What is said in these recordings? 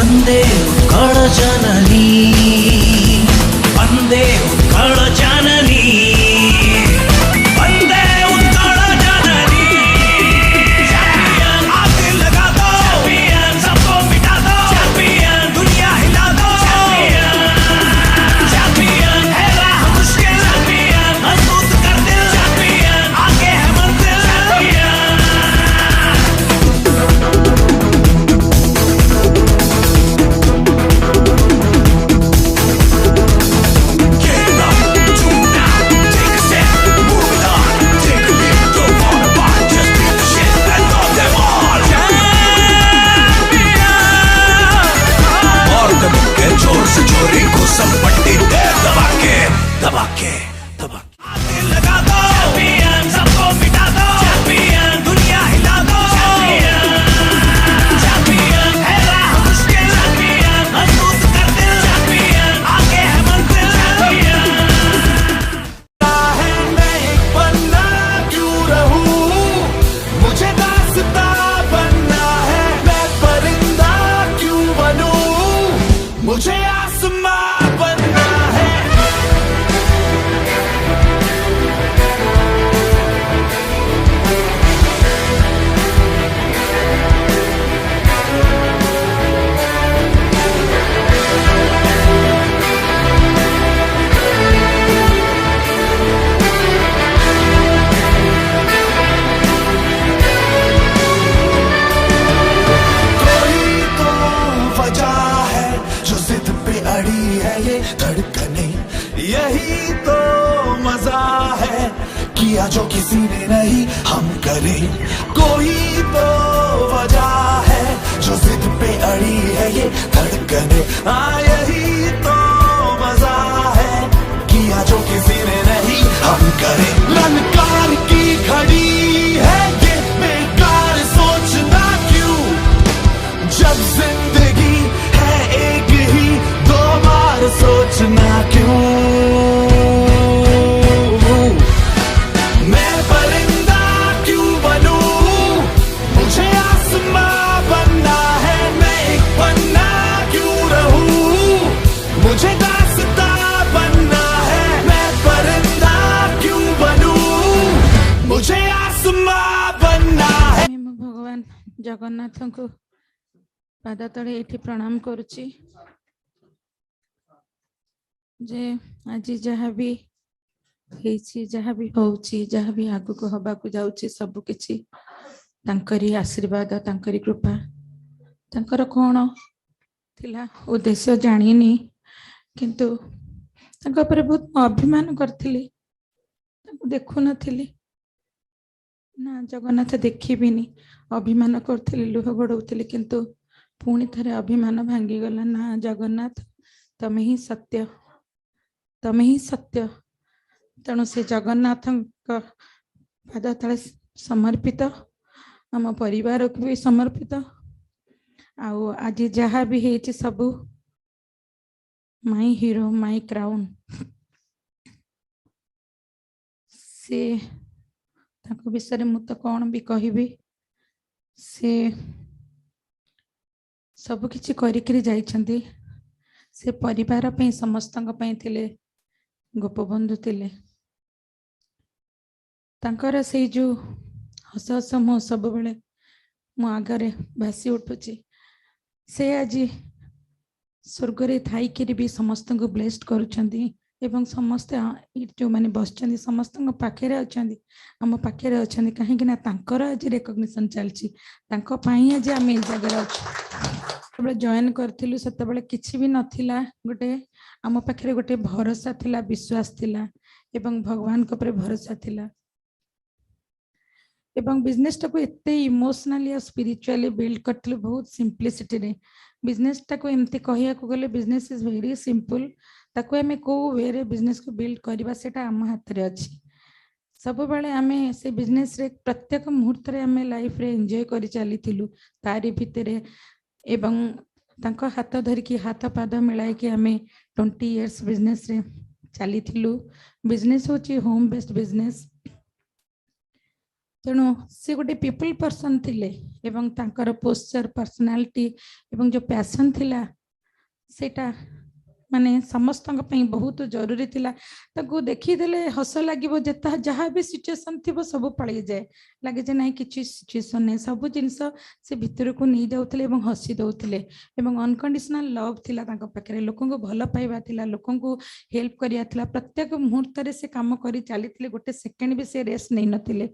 वंदे उत्कल जननी, वंदे उत्कल जननी, वंदे उत्कल जननी। Champion आग लगा दो, चैंपियन सबको मिटा दो, चैंपियन दुनिया हिला दो, चैंपियन चैंपियन है राह मुश्किल, चैंपियन मजबूत कर दिल, चैंपियन आगे है मंजिल, जोर से छोरी को संपत्ति दे दबा के दबा के दबा के आग लगा दो, चैंपियन सबको मिटा दो, चैंपियन दुनिया हिला दो, चैंपियन चैंपियन है राह मुश्किल, चैंपियन मजबूत कर दिल, चैंपियन आगे है मंजिल, है मैं एक बंदा क्यों रहूं, मुझे दास्तां बनना है, मैं परिंदा क्यों बनूं, मुझे आसमां बनना है। कोई तो वजह है जो जिद पे अड़ी है, ये धड़कने यही तो मजा है, किया जो किसी ने नहीं हम करें। कोई तो वजह है जो जिद पे अड़ी है, ये धड़कने यही तो मजा है, किया जो किसी ने नहीं हम करें। ललकार की घड़ी है ये बेकार सोचना क्यों, जब जिंदगी है एक ही दो बार सोचना क्यों। मैं परिंदा क्यों बनूं, मुझे आसमां बनना है, मैं एक पन्ना क्यों रहूं, मुझे दास्तां बनना है, मैं परिंदा क्यों बनूं, मुझे आसमां बनना है। मैं भगवान जगन्नाथ को पाद तले ये प्रणाम करुच्ची जे आज जहाँ भी जहाँ भी होची, जहाँ भी आगु को हवा को जाऊची, सब किछि तांकरी आशीर्वाद, तांकरी कृपा, तांकर कौन थिला उद्देश्य जानिनी, किंतु तांको पर बहुत अभिमान करथिली, तांको देखु नथिली ना जगन्नाथ देखिबिनी, अभिमान करथिली, लुह गड़ौथिली, किंतु पुणी थरे अभिमान भांगी गला। ना जगन्नाथ तमे ही सत्य, तमे ही सत्य। तेणु से जगन्नाथ पाद तले समर्पित, आम परिवार को भी समर्पित। आउ आज जहाँ भी है सबू माई हीरो माई क्राउन, से ताको विषय मु तो कौन भी कहबी, से सब किछि करिकरी जाइछन्ती, से परिवार पे समस्तंग पे थिले, गोपबंधु थिले, तांकर से जो हस हस मुह सब बेले मो आगरे भासी उठुची, से आज स्वर्ग रे थाइकरी भी समस्त को ब्लेस्ड करुछन्ती, एवं समस्त जो माने बसचन्ती समस्त पाखे अच्छी, आम पाखे अच्छी, कहीं तांकर आज रेकग्निशन चलची, तांको पाई आज आम ए जगह अच्छे। जॉइन करथिलु सेतबेले किछि भी नथिला, गोटे आम पाखे गोटे भरोसा थिला, विश्वास थिला, एवं भगवान को भरोसा थिला, एवं बिजनेस टाको एते इमोशनली और स्पिरिचुअली बिल्ड करथिलु, बहुत सिंपलिसिटी रे। बिजनेस टाको एमती कहिया को गले बिजनेस इज वेरी सिंपल, ताको हमें को वे रे बिजनेस को बिल्ड करबा सेटा आम हाथ रे अछि। सब बेले आमे से बिजनेस रे प्रत्येक मुहूर्त रे आमे लाइफ रे एंजॉय करि चली थिलु, तारी भितरे एवं तांको हाथ धरिकी हाथ पाद मिलाई कि आमे 20 इयर्स बिजनेस रे चली थिलु। बिजनेस होची होम बेस्ड बिजनेस, तेणु से गोटे पीपल पर्सन थिले एवं तांकर पोस्चर पर्सनालिटी एवं जो पैशन थिला सेटा माने समस्त बहुत जरूरी थिला ताको देखी देले हस लागिबो जेता जहाँ भी सिचुएशन थिबो सब पळै जाए लगे जे नहीं किछि सिचुएशन नहीं सब जिंस से भितर को नहीं जाउतले एवं हसी दउतले एवं अनकंडीशनल लव थिला तांको पाखरे लोकन को भल पाइबा थिला लोकन को हेल्प करिया थिला प्रत्येक मुहूर्त रे से काम करी चलीथिले गोटे सेकेंड भी से रेस्ट नहीं नथिले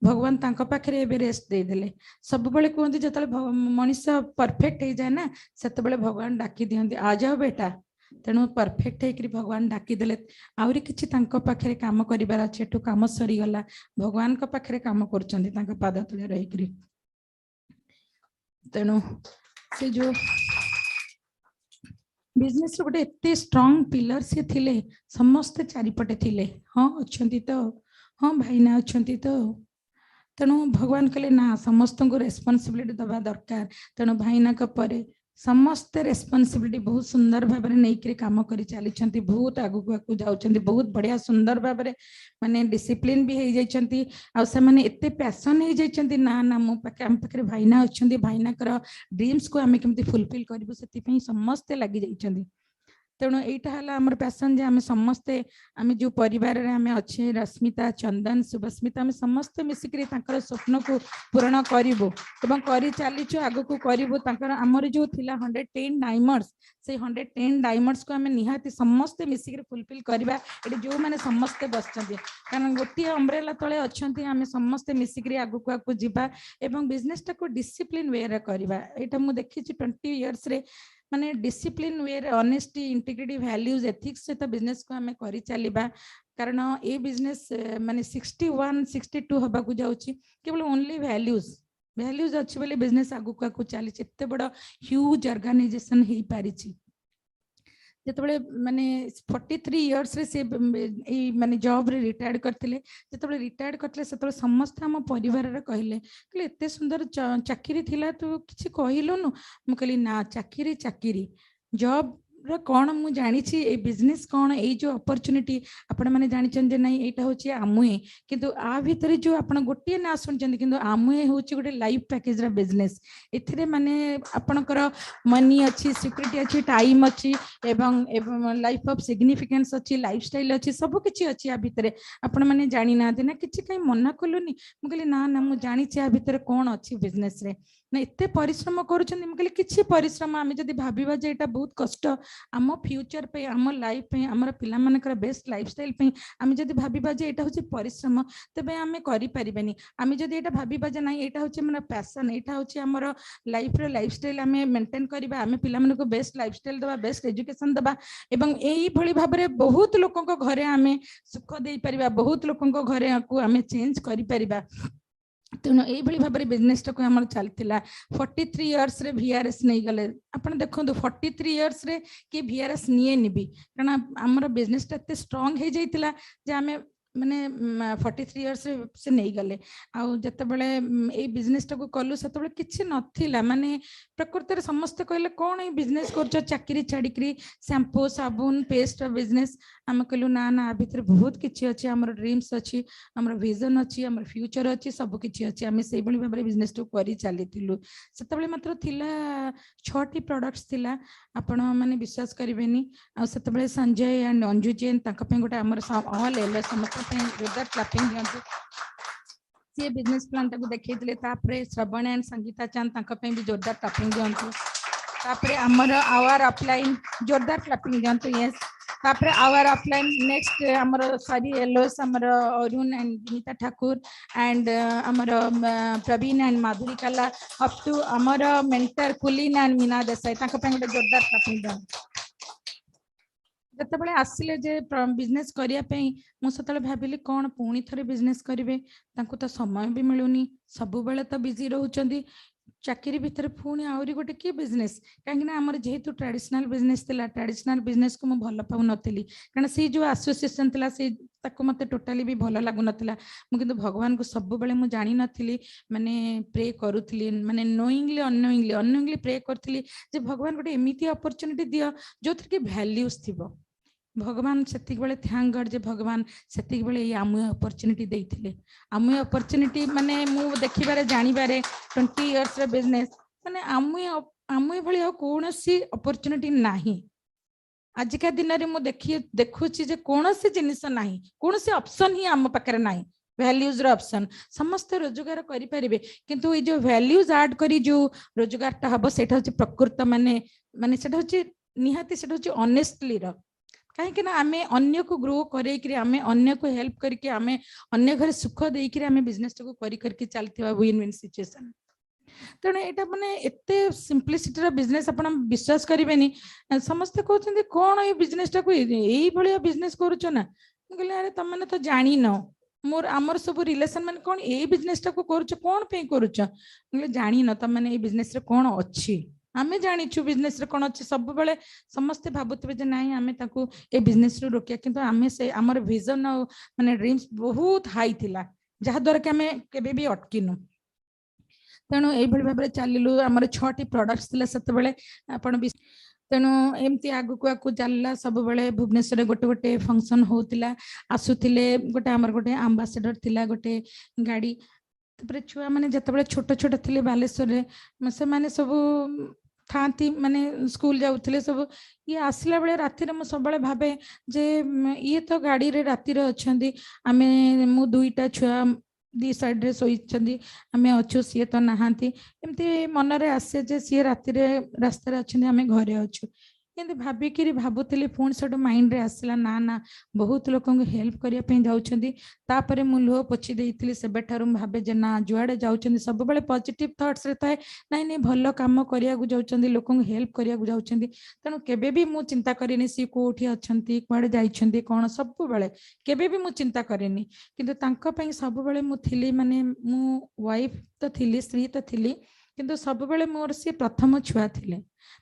भगवान तांको पाखरे एबे रेस्ट दे देले सब बेले कहते जतले मनुष्य परफेक्ट हो जाए ना सेते बेले भगवान डाकी दियंती आ जाओ बेटा तेणु परफेक्ट है भगवान डाकी देले आउरी किछि तांको पाखरे काम करिबार अछि एठु काम सरी गला भगवान को पाखरे काम करचंदी तांको पाद तळे रही करी तेणु से जो बिजनेस गोटे एते स्ट्रांग पिलर से थिले समस्त चारिपटे थिले हाँ अछंती तो हाँ भाईना अछंती तो तेणु भगवान कहले ना समस्त को रेस्पॉन्सिबिलिटी दबा दरकार तेणु भाईना परे समस्त रेस्पॉन्सिबिलिटी बहुत सुंदर भाव में नहीं काम कर चली बहुत आगू जाऊँच बहुत बढ़िया सुंदर भाव में माने डिसिप्लिन भी हो जाती आने एत पैसन हो जाती ना ना मो आम पाखे भाईना अच्छा भाईना ड्रीम्स को आम केमती फुलफिल करूँ से समस्ते लगी जाइए तेणु यहाँ आम पैसन जे आम समस्ते आम जो परिवार आम अच्छे रश्मिता चंदन शुभस्मिता आम समस्ते मिसिक स्वप्न को पूरण करूँ कर चलीचु आग को करूँ आमर जो थिला 110 डायमंड्स से 110 डायमंड्स को आम निहाती समस्ते मिसिक फुलफिल करवा ये जो मैंने समस्ते बसते कारण गोटे अम्ब्रेला तले अच्छा आम समस्ते मिसिक आग को आगे जावा एवं बिजनेस टाक डिसिप्लिन वे रे करवा यहाँ मुझे देखी 20 इयर्स रे माने discipline way honesty integrity values ethics सहित बिजनेस को आम कर चलवा कारण ये बिजनेस माने 61 62 हवा को जाउची केवल ओनली वैल्यूज वैल्यूज अच्छी बोले बिजनेस आगु को चली एत बड़ ह्यूज ऑर्गेनाइजेशन हो पारी जिते माने 43 इयर्स रे से माने जॉब रे रिटायर्ड करथिले जिते रिटायर्ड करथिले सेते समस्त हम परिवार रे कहले कि एते सुंदर चाकरी थिला तू किछि कहिलुनु मु कहली ना चाकरी चाकरी जॉब कौन मु जानी बिजनेस कौन ये जो अपॉर्चुनिटी आपण मैंने जानी नहीं यहाँ हूँ आमुए किंतु आ भितर जो आप गोटे ना शुणी कि आमुए हूँ गोटे लाइफ पैकेज बिजनेस ए माने आपणकर मनी अच्छी सिक्योरिटी अच्छी टाइम अच्छी एवं लाइफ ऑफ सिग्निफिकेंस अच्छी लाइफस्टाइल अच्छी सब किसी अच्छी या भितर आपण मैंने जानी ना ना किसी कहीं मना कलुनी मुझे ना ना मुझे जानी भितर कौन अच्छी बिजनेस रे ना एत परिश्रम करुँच कि परिश्रम आम जब भावा जे यहाँ बहुत कष्ट आम फ्यूचर पे आम लाइफ पे आमर पिला मानकर बेस्ट लाइफस्टाइल पे आम जब भावा जे यहाँ हूँ परिश्रम तेज आम करें आम जब यहाँ भावा जे ना यहाँ हूँ मोर पैशन यहाँ हूँ आमर लाइफ लाइफस्टाइल आम मेंटेन करवा आम पिला मानक बेस्ट लाइफस्टाइल दबा बेस्ट एजुकेशन दबा एवं यही भाव में बहुत लोकों घरे आम सुख दे पारिबा बहुत लोकों घरे आम चेंज कर तेणु यही भाव में बिजनेस टाक आम चलता 43 इयर्स रे VRS नहीं गले आप देखो 43 इयर्स रे कि VRS निए भी कारण आमर बिजनेस एत स्ट्रांग हो जाता जे आम माने 43 इयर्स से नहीं गले आते बड़े बिजनेस टाक कलु से किसी नथिला माने प्रकृति रे समस्त कहले कौन ये बिजनेस कर चाकरी छाड़ी शैम्पू साबुन पेस्ट बिजनेस आम कहलु ना ना भितर बहुत किसी अच्छी आमर ड्रीम्स अच्छी आमर विजन अच्छी आमर फ्यूचर अच्छी सब किसी अच्छी आम से भाव में बिजनेस टाक कर चली से मात्र थिला 6टी प्रोडक्ट्स थिला आपण माने विश्वास करेनि आते संजय एंड अंजु जैन गोटे आमर ऑल एल समस्त जोरदार क्लैपिंग दियंतु सी बिजनेस प्लान टाको देखैतिले तापरे श्रवण एंड संगीता चांद भी जोरदार क्लैपिंग दियंतु तापरे आमर आवर अपलाइन जोरदार क्लैपिंग दियंतु यस तापरे आवर अपलाइन नेक्स्ट आमर सॉरी एलोस आमर अरुण एंड विनीता ठाकुर एंड आमर प्रवीण एंड माधुरी कला अप टू आमर मेंटर कुलीन एंड मीना देसाई गोटे जोरदार क्लैपिंग दियंतु जिते आसिले जे बिजनेस करने मुझे भाविली कौन पुणी थे बिजनेस करेंगे तो समय भी मिलूनी सब बेले तो बिजी रोचंदी चाकरी भितर पुणी आहरी गोटे कि बिजनेस कहीं आमर जेहेतु ट्रेडिशनल बिजनेस थिला ट्रेडिशनल बिजनेस को मुझे भल पाऊन कारण से जो एसोसिएशन थिला से मत टोटाली भी भल लगुन मुझे भगवान को सब बेले मुझे जानी नी माने प्रे करुली माने नोइंगली अनोइंगली प्रे करी भगवान गोटे एमती अपॉर्चुनिटी दियो जो थी वैल्यूज थी भगवान सेतिक बेले थैंक गॉड जे भगवान सेतिक बेले ये आमु अपॉर्चुनिटी देइथिले। आमु अपॉर्चुनिटी माने मु देखिबारे जानिबारे 20 इयर्स रे बिजनेस माने आमु भली कोनोसी अपॉर्चुनिटी नाही। आजिका दिन रे मु देखुची जे कोनोसी जिनिस नाही, कोनोसी ऑप्शन ही आम पाखरे नाही। वैल्यूज रो ऑप्शन समस्त रोजगार करि परिबे, किंतु ए जो वैल्यूज ऐड करी जो रोजगार ता हबो सेटा होची प्रकृत माने माने सेटा होची निहाती सेटा होची ऑनेस्टली रो। कहीं ना आमे अन्य को ग्रो करे कि आमे अन्य को हेल्प करके आमे अन्य घर सुख दे कि आमे बिजनेस को करी करके चलथिबा विन विन सिचुएशन। तेणु एटा माने एते सिंपलिसिटी रो बिजनेस आपण विश्वास करिवेनी। समस्त कहउछन्ती कोन ए बिजनेस टा को एई भलिया बिजनेस करूछ ना। कहले अरे तुम माने तो जानी न मोर आमर सब रिलेशन माने कोन ए बिजनेस टा को करूछ कोन पे करूछ। कहले जानी न तुम माने ए बिजनेस रे कोन अछि, आमे जानिछु बिजनेस रे कोन अछि। सब बेले समस्त भाबुतबे जे नाही आमे ताकू ए बिजनेस रो रोकिया, किंतु आमे से हमर विजन माने ड्रीम्स बहुत हाई थिला जहा द्वारा कि आमे केबे भी अटकिनु। तेणु यही भाव में चलू आम 6टी प्रॉडक्ट्स थिला सेते बेले आपण। तेणु एमती आगु को आगु चलला सब बेले भुवनेश्वर गोटे गोटे फंक्शन होतिला आसुथिले गोटे आमर गोटे एम्बेसडर थिला गोटे गाड़ी। तपरे छुआ माने जते बेले छोट छोट थिले बालेश्वर रे से माने सब थांती माने स्कूल जाउथिले सब। ये आसला बेले राति रे म सब बेले भाबे जे ये तो गाड़ी रे राति रे अछंदी आमे मु दुईटा छुआ दी साइड रे सोइछंदी आमे अछु सी तो नहांती एमती मन रे आसे जे सी राति रे रास्ता रे अछंदी आमे घरे अछु। एंती भाबिकी भाबुली पुणी से माइंड रे आसला ना ना बहुत लोक हेल्प करने जाउछंदी। तापरे मु लुह पोछि देइथिली सेबे ठारू भाबे जे ना जुआडे जाउछंदी सब बेले पॉजिटिव थॉट्स रे थाए नाइ नाइ भलो काम करिया गु जाउछंदी लोक हेल्प करिया गु जाउछंदी। तेणु केबे भी मु चिंता करेनी सी कोठी अछंती कुआडे जाइछंदी कोन सब बेले केबे भी मु चिंता करेनी। किंतु तांको पई सब बेले मु थिली माने मु वाइफ तो थिली स्त्री तो थिली किंतु सब बेले मोर सी प्रथम छुआ थिले।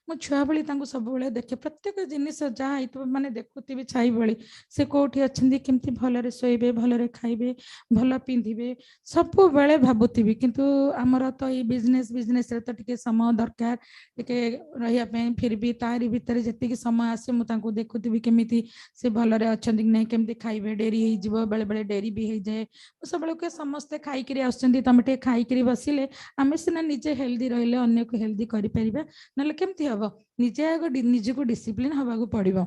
मु छुआ बळी तांको सब बेले देखे प्रत्येक जिनिस जहा आइतो माने देखुतिबी छाई बळी से कोठी अछंदी केमती भलरे सोइबे भलरे खाइबे भल पिंधिबे सब बेले भाबुतिबी। किंतु हमर तो ई बिजनेस रे तो टिके समय दरकार टिके रहिया पे फिर भी तारी भीतर जति समय आसे मु तांको देखुतिबी केमिति से भलरे अछंदी नै केमती खाइबे डेरी हे जिवो बेले बेले डेरी भी हे जाए सब बेले के समस्त खाई करी आछंदी तमे टे खाई करी बसिले आमे सिना निजे हेल्दी रहिले अन्य को हेल्दी करि परिबा नले केमती हबो निजे आगो निजे को डिसिप्लिन हवा को पड़िबो।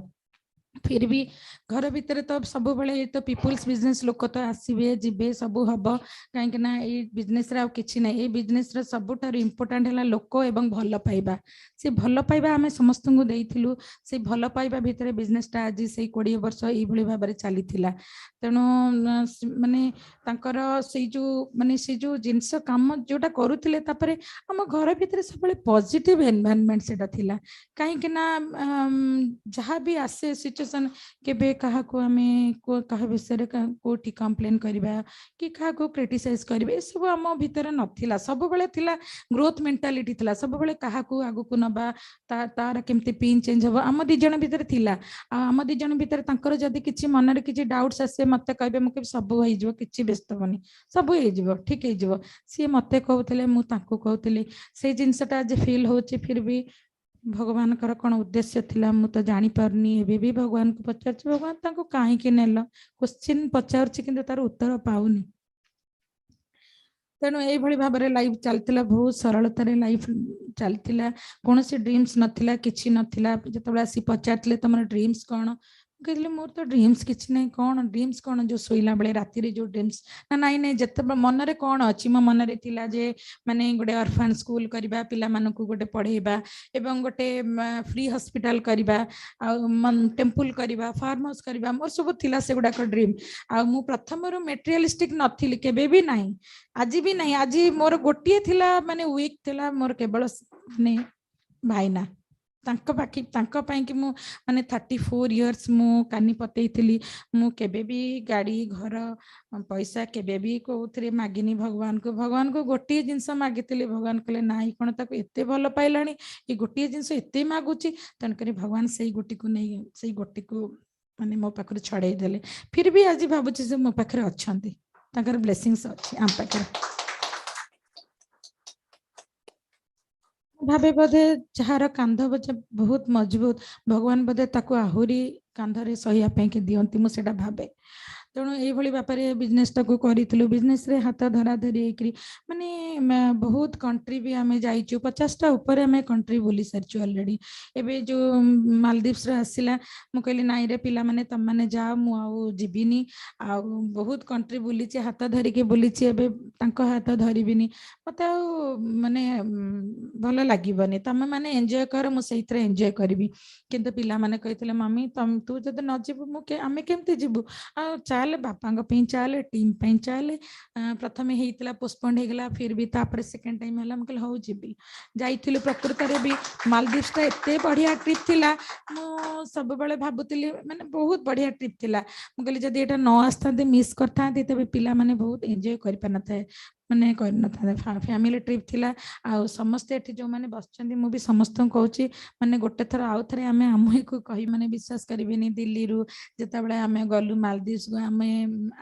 फिर भी घर भितर तो सब बेले तो पीपुल्स बिजनेस लोक तो आसबे जीवे सब हम कहीं बिजनेस रे किछि नै। बिजनेस रे सबुठार इम्पोर्टेंट है लोक एवं भल पाइबा से भल पाइबा आमे समस्त को देइथिलु से भल पाइबा भितर बिजनेस टा आज से 20 वर्ष एई भली भाबरे चलीथिला। तेणु माने तांकर से जो माने से जो जिंस काम जोटा करूथिले तापरे हम घर भितर सब बेले पॉजिटिव एनवायरनमेंट सेटा थिला कहीं कि ना जहाँ भी आसे सिचुएशन केबे कहा को हमें को कहा विषय कोठी कंप्लेन करबा कि कहा को क्रिटिसाइज करबे ए सब हम भीतर नथिला। सब बेले थिला ग्रोथ मेंटालिटी थिला सब बेले कहा को आगु को नबा तार केमती पिन चेंज हो हम दी जण भीतर थिला। हम दी जण भीतर तांकर जदी किछि मन रे किछि डाउट्स आसे मते कहबे मु के सब होई जबो किछि व्यस्त होनी सब होई जबो ठीक होई जबो सी मते कहउतले मु तांको कहउतली से जिंसटा आज फील होछि। फिर भी भगवान कर कौन उद्देश्य थिला मु तो जानी पारनी एबे भी भगवान को पचारछि भगवान तांको काहे के नेल क्वेश्चन पचारछि किंतु तार उत्तर पाउनी। तेणु यही भाव में लाइफ चलता बहुत सरलतार लाइफ चलता कौन सी ड्रीम्स नथिला किछि नथिला। जतबे आसी पचारले तुम ड्रीम्स कौन कहले मोर तो ड्रीम्स किछि नै कौन ड्रीम्स कौन जो सोइला बेले राति रे जो ड्रीम्स ना नाइ नै जते मन रे कौन अछि मो मन रे थिला जे माने गोटे ऑर्फन स्कूल करबा पिला मानकु गोटे पढेबा एवं गोटे फ्री हॉस्पिटल करबा आ टेम्पल करबा फार्म हाउस करबा मोर सब थिला से गुडा को ड्रीम। आ मु प्रथम रो मटेरियलिस्टिक नथिली केबे भी नाही आज भी नाही। आज मोर गोटिए थिला माने वीक थिला मोर केवल ने भाईना तांको बाकी तांको पई कि मु माने 34 इयर्स मु कानी पतेइथिली मु केबे भी गाड़ी घर पैसा केबे भी कोथरे मागिनी भगवान को गोटिए जिंस मागितिली भगवान कहले नाही कोन ताको एते भलो पाइलानी ए गोटिए जिंस एते मागुची तन करी भगवान सेई गोटी को नै सेई गोटी को माने मो पाखर छड़ाई देले। फिर भी आज भाबुची जे मो पाखर अछंती ताकर ब्लेसिंग्स अछि आम पाखर। भावे बोधे जार कांध बोझ बहुत मजबूत भगवान बोधे ताको आहुरी कांधरे सहिया के दियंती मुझे भावे तेणु ये बापारे बिजनेस टाक करूँ बिजनेस रे हाथ धरा धरी माने बहुत कंट्री भी आम जाइचु 50टा ऊपर आम कंट्री बुली सारी अलरेडी एबे जो मालदीव्स आसला मु कहली नाई रे पिला माने तम माने जाओ मु आउ जीविनी आ बहुत कंट्री बुली हाथ धरिके बुली हाथ धरबिनी मत माने भल लगे तमें माने एंजॉय कर मुझे एंजॉय करी किंतु पिला माने कहते मम्मी तम तू जब न जीवु मुझे आम केमती जीवु चाले बापा चाले टीम पे चाले प्रथम होता पोस्टपोन होगला फिर भी तापर सेकेंड टाइम है मुझे हूँ जीवी जाइलु प्रकृत भी मालदीव्स एत बढ़िया ट्रिप थिला मु सब बड़े भाबुतिली माने बहुत बढ़िया ट्रिप थिला मु कहली जदी एटा न आस्ता मिस करता तबे पिला माने बहुत एंजॉय कर पाना था माने फैमिली ट्रिप थिला आ समस्ते एठी जो माने बसचंदी मु भी समस्त कहूची माने गोटे थर आउ थरे आमे आमही को कहि माने विश्वास करिवेनी दिल्ली रु जेता बेले आमे गलु मालदीव्स को आमे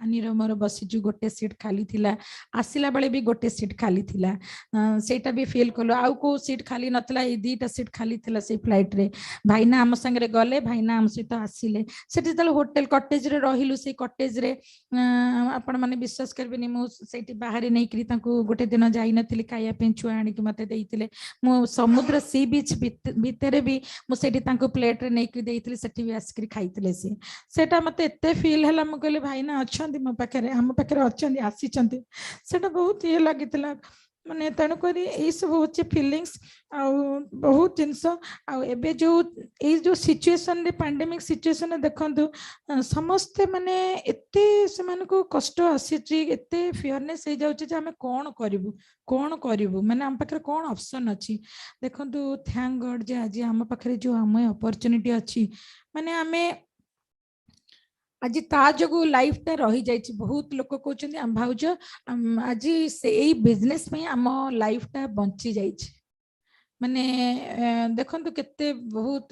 अनिर मोर बसिजु गोटे सीट खाली थिला आसिला बेले भी गोटे सीट खाली थिला सेटा भी फील कलो आउ को सीट खाली नतला ए दीटा सीट खाली थिला से फ्लाइट रे भाईना आम संगे गले भाईना आम सहित आसिले सेठी तले होटल कॉटेज रे रहिलु से कॉटेज रे आपण माने विश्वास करबेनी मु सेठी बाहर नै गोटे दिन जाई नथिली खाया पे छुआ आनी मते देइतिले मु समुद्र सी बीच भितरे भी मुझे प्लेट रे नहीं देइतिली सेठी भी आसकरी खाइतिले सेटा मते एते फील हला मु कहले भाई ना अछंती मो पाखरे हम पाखरे अछंती आसीचंती सेटा बहुत ये लागितला माने तेणु करी ए सब होचे फीलिंग्स आ बहुत जिनस आ एबे जो सिचुएशन रे पैंडेमिक सिचुएशन रे देखंतु समस्त माने एते से माने को कष्ट आसी एते फियरनेस हो जाउचे जे हमें कोन करिवु माने हम पाखरे कोन ऑप्शन अछि देखंतु थैंक गॉड जे आज हम पाखरे जो हम अपॉर्चुनिटी अछि माने हमें आज ता जो लाइफ टा रही जाइए बहुत लोक कहते भाज आज से बिजनेस में आम लाइफ टा बंची जाइए माने देखो केते बहुत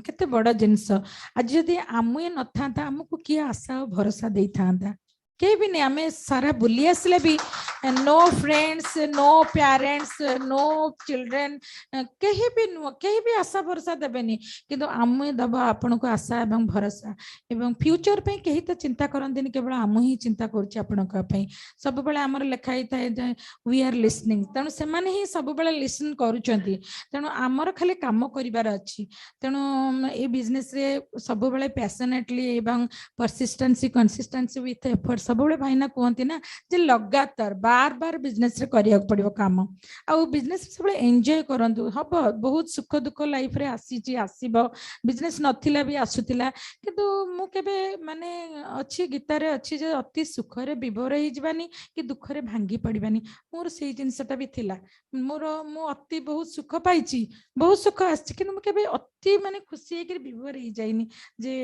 केते बड़ा जिनस आज जदि आम न था आमको किए आशा और भरोसा दे था कहीं भी नहीं आम सारा बुली आसले भी no friends no parents no children कहीं भी नुह कहीं भी आशा भरोसा देवेनि किंतु आम दब आपण को आशा एवं भरोसा एवं फ्यूचर पे कहीं तो चिंता करते केवल आम ही चिंता कर सब बेले आमर लिखाई थाए वी आर लिसनिंग तेणु से ही सब बेले लिसन करुँच तेणु आमर खाली काम करार अच्छी तेणु ये बिजनेस रे सब बेले पैशनेटली एवं परसिस्टेंसी कंसिस्टेंसी विथ एफर्ट सब बेले भाईना कहती ना जे लगातार बार बार बिजनेस रे करिया पड़िबो काम आ बिजनेस सब एंजॉय करंतु हम बहुत सुख दुख लाइफ रे आसी आसीबो बिजनेस नथिला भी आसुतिला किंतु मु केबे माने अच्छी गीतारे अच्छी जे अति सुख रे विभोर ही जबानी कि दुख रे भांगी पड़िबानी मोर सेही जिनसटा भी थिला मोर मु अति बहुत सुख पाइची बहुत सुख आछि किंतु मु केबे अति माने खुशी हे कि विभोर ही जाइनी जे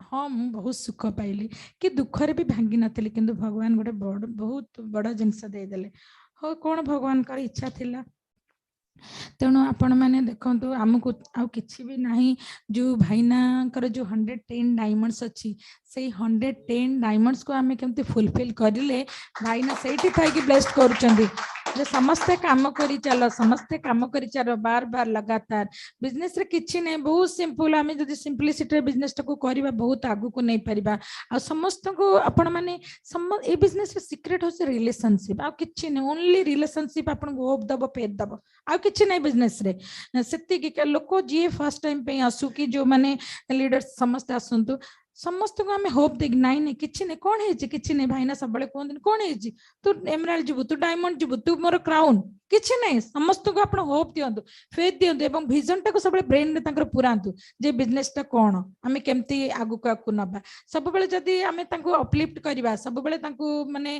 हाँ मु बहुत सुख पाइली कि दुख रे भी भांगी नथिली किंतु भगवान गोटे बहुत बड़ा जिनस देदेले हो कौन भगवान कर इच्छा थिला तेणु आपण मैंने देखो आमको आउ किछि भी नहीं जो भाईना जो 110 डायमंड्स अच्छी से 110 डायमंड्स को आमे केमती फुलफिल करिले भाईना सेठी थाई कि ब्लेस्ड करूचंदी जे समस्ते काम करी चलो समस्ते काम करी चलो बार बार लगातार बिजनेस रे किछि नै बहुत सिंपल आमे जदी सिंपलिसिटी बिजनेस को करबा बहुत आगु को नहीं परिबा आ समस्त को आपण माने ए बिजनेस रे सीक्रेट होसे रिलेशनशिप आ किछि नै ओनली रिलेशनशिप आपण को होप दबो पेद दबो आ किछि नै बिजनेस रे सेति के लोक जे फर्स्ट टाइम पे आसु कि जो माने लीडर्स समस्त आसंतु समस्त को हमें होप दे नाई नहीं किछि नहीं कौन है किछि नहीं भाईना सब बड़े कहते कौन है तू एमराल्ड जीवु तू डायमंड जीवु तू मोर क्राउन किछि नहीं समस्त को आपण होप दियंतु फेथ दियंतु एवं विजन टा को सब ब्रेन रे ताकर पुरांतु जे बिजनेस टा कोन हमें केमती आगु को नबा सब बेले जदी हमें तांको अपलिफ्ट करबा सब बेले तांको माने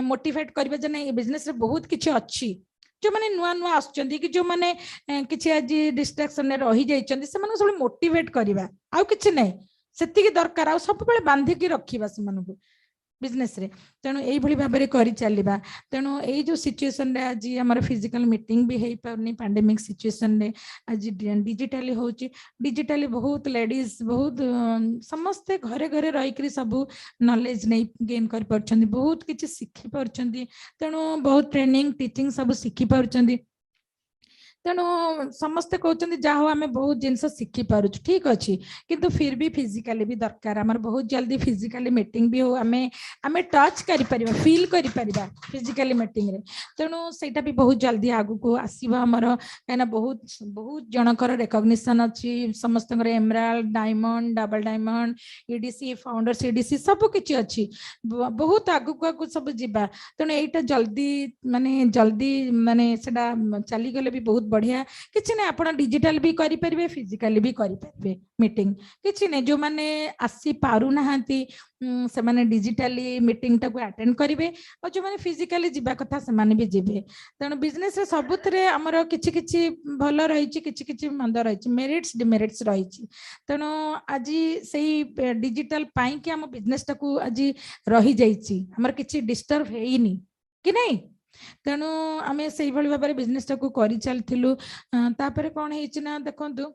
मोटिवेट करबा जे नहीं बिजनेस रे बहुत किछि अच्छी जो माने नुआ नुआ आसुचंदी कि जो माने किछि आज डिस्ट्रैक्शन रे रही जाइचंदी से माने सब मोटिवेट करबा आ किछि नहीं सेतिकी दरकार आ सब बेले बांधिकी रखिबा से मानकु बिजनेस रे तेणु यही भाव में कर चलवा तेणु यही जो सिचुएशन रे आज आम फिजिकल मीटिंग भी हो पारनी पैंडेमिक सिचुएशन रे आज डिजिटली हो डिजिटली बहुत लेडीज बहुत समस्ते घरे घरे रही सब नॉलेज नहीं गेन कर पारछंदी बहुत किछि शिखि पारछंदी तेणु बहुत ट्रेनिंग टीचिंग सब शिखि पारछंदी तेणु समस्ते कहते जहाँ हूँ आम बहुत जिनस शिखी पार ठीक अच्छे किंतु फिर भी फिजिकाली भी दरकार आमर बहुत जल्दी फिजिकाली मीटिंग भी हो आम आम टच कर फिल कर फिजिकाली मीटिंग रे तेणु सेटा भी बहुत जल्दी आगु को आसीबा हमर कहीं बहुत बहुत जनकर रेकग्निशन अच्छी समस्त emerald diamond double diamond EDC founders EDC सब किछि अच्छी बहुत आगु को आगु सब जिबा तेणु एटा जल्दी माने सेटा चली गले भी बहुत बढ़िया किछि नै आपण डिजिटल भी करि परिबे फिजिकली भी करि परिबे मीटिंग किछि नै जो माने आसी पारु नाहंती से माने डिजिटली मीटिंग टाको अटेंड करिवे और जो माने फिजिकली जिबा कथा से माने भी जिबे तेणु बिजनेस रे सबुतरे हमर किछि किछि भल रहिछि किछि किछि मंद रहिछि मेरिट्स डिमेरिट्स रहिछि तेणु आज सेही डिजिटल पाई कि हम बिजनेस टाको आज रही जाइछि हमर किछि डिस्टर्ब हेइनी कि नहीं तेणु आम से भाव में बिजनेस टाक कर चलू तापर कौन है देखु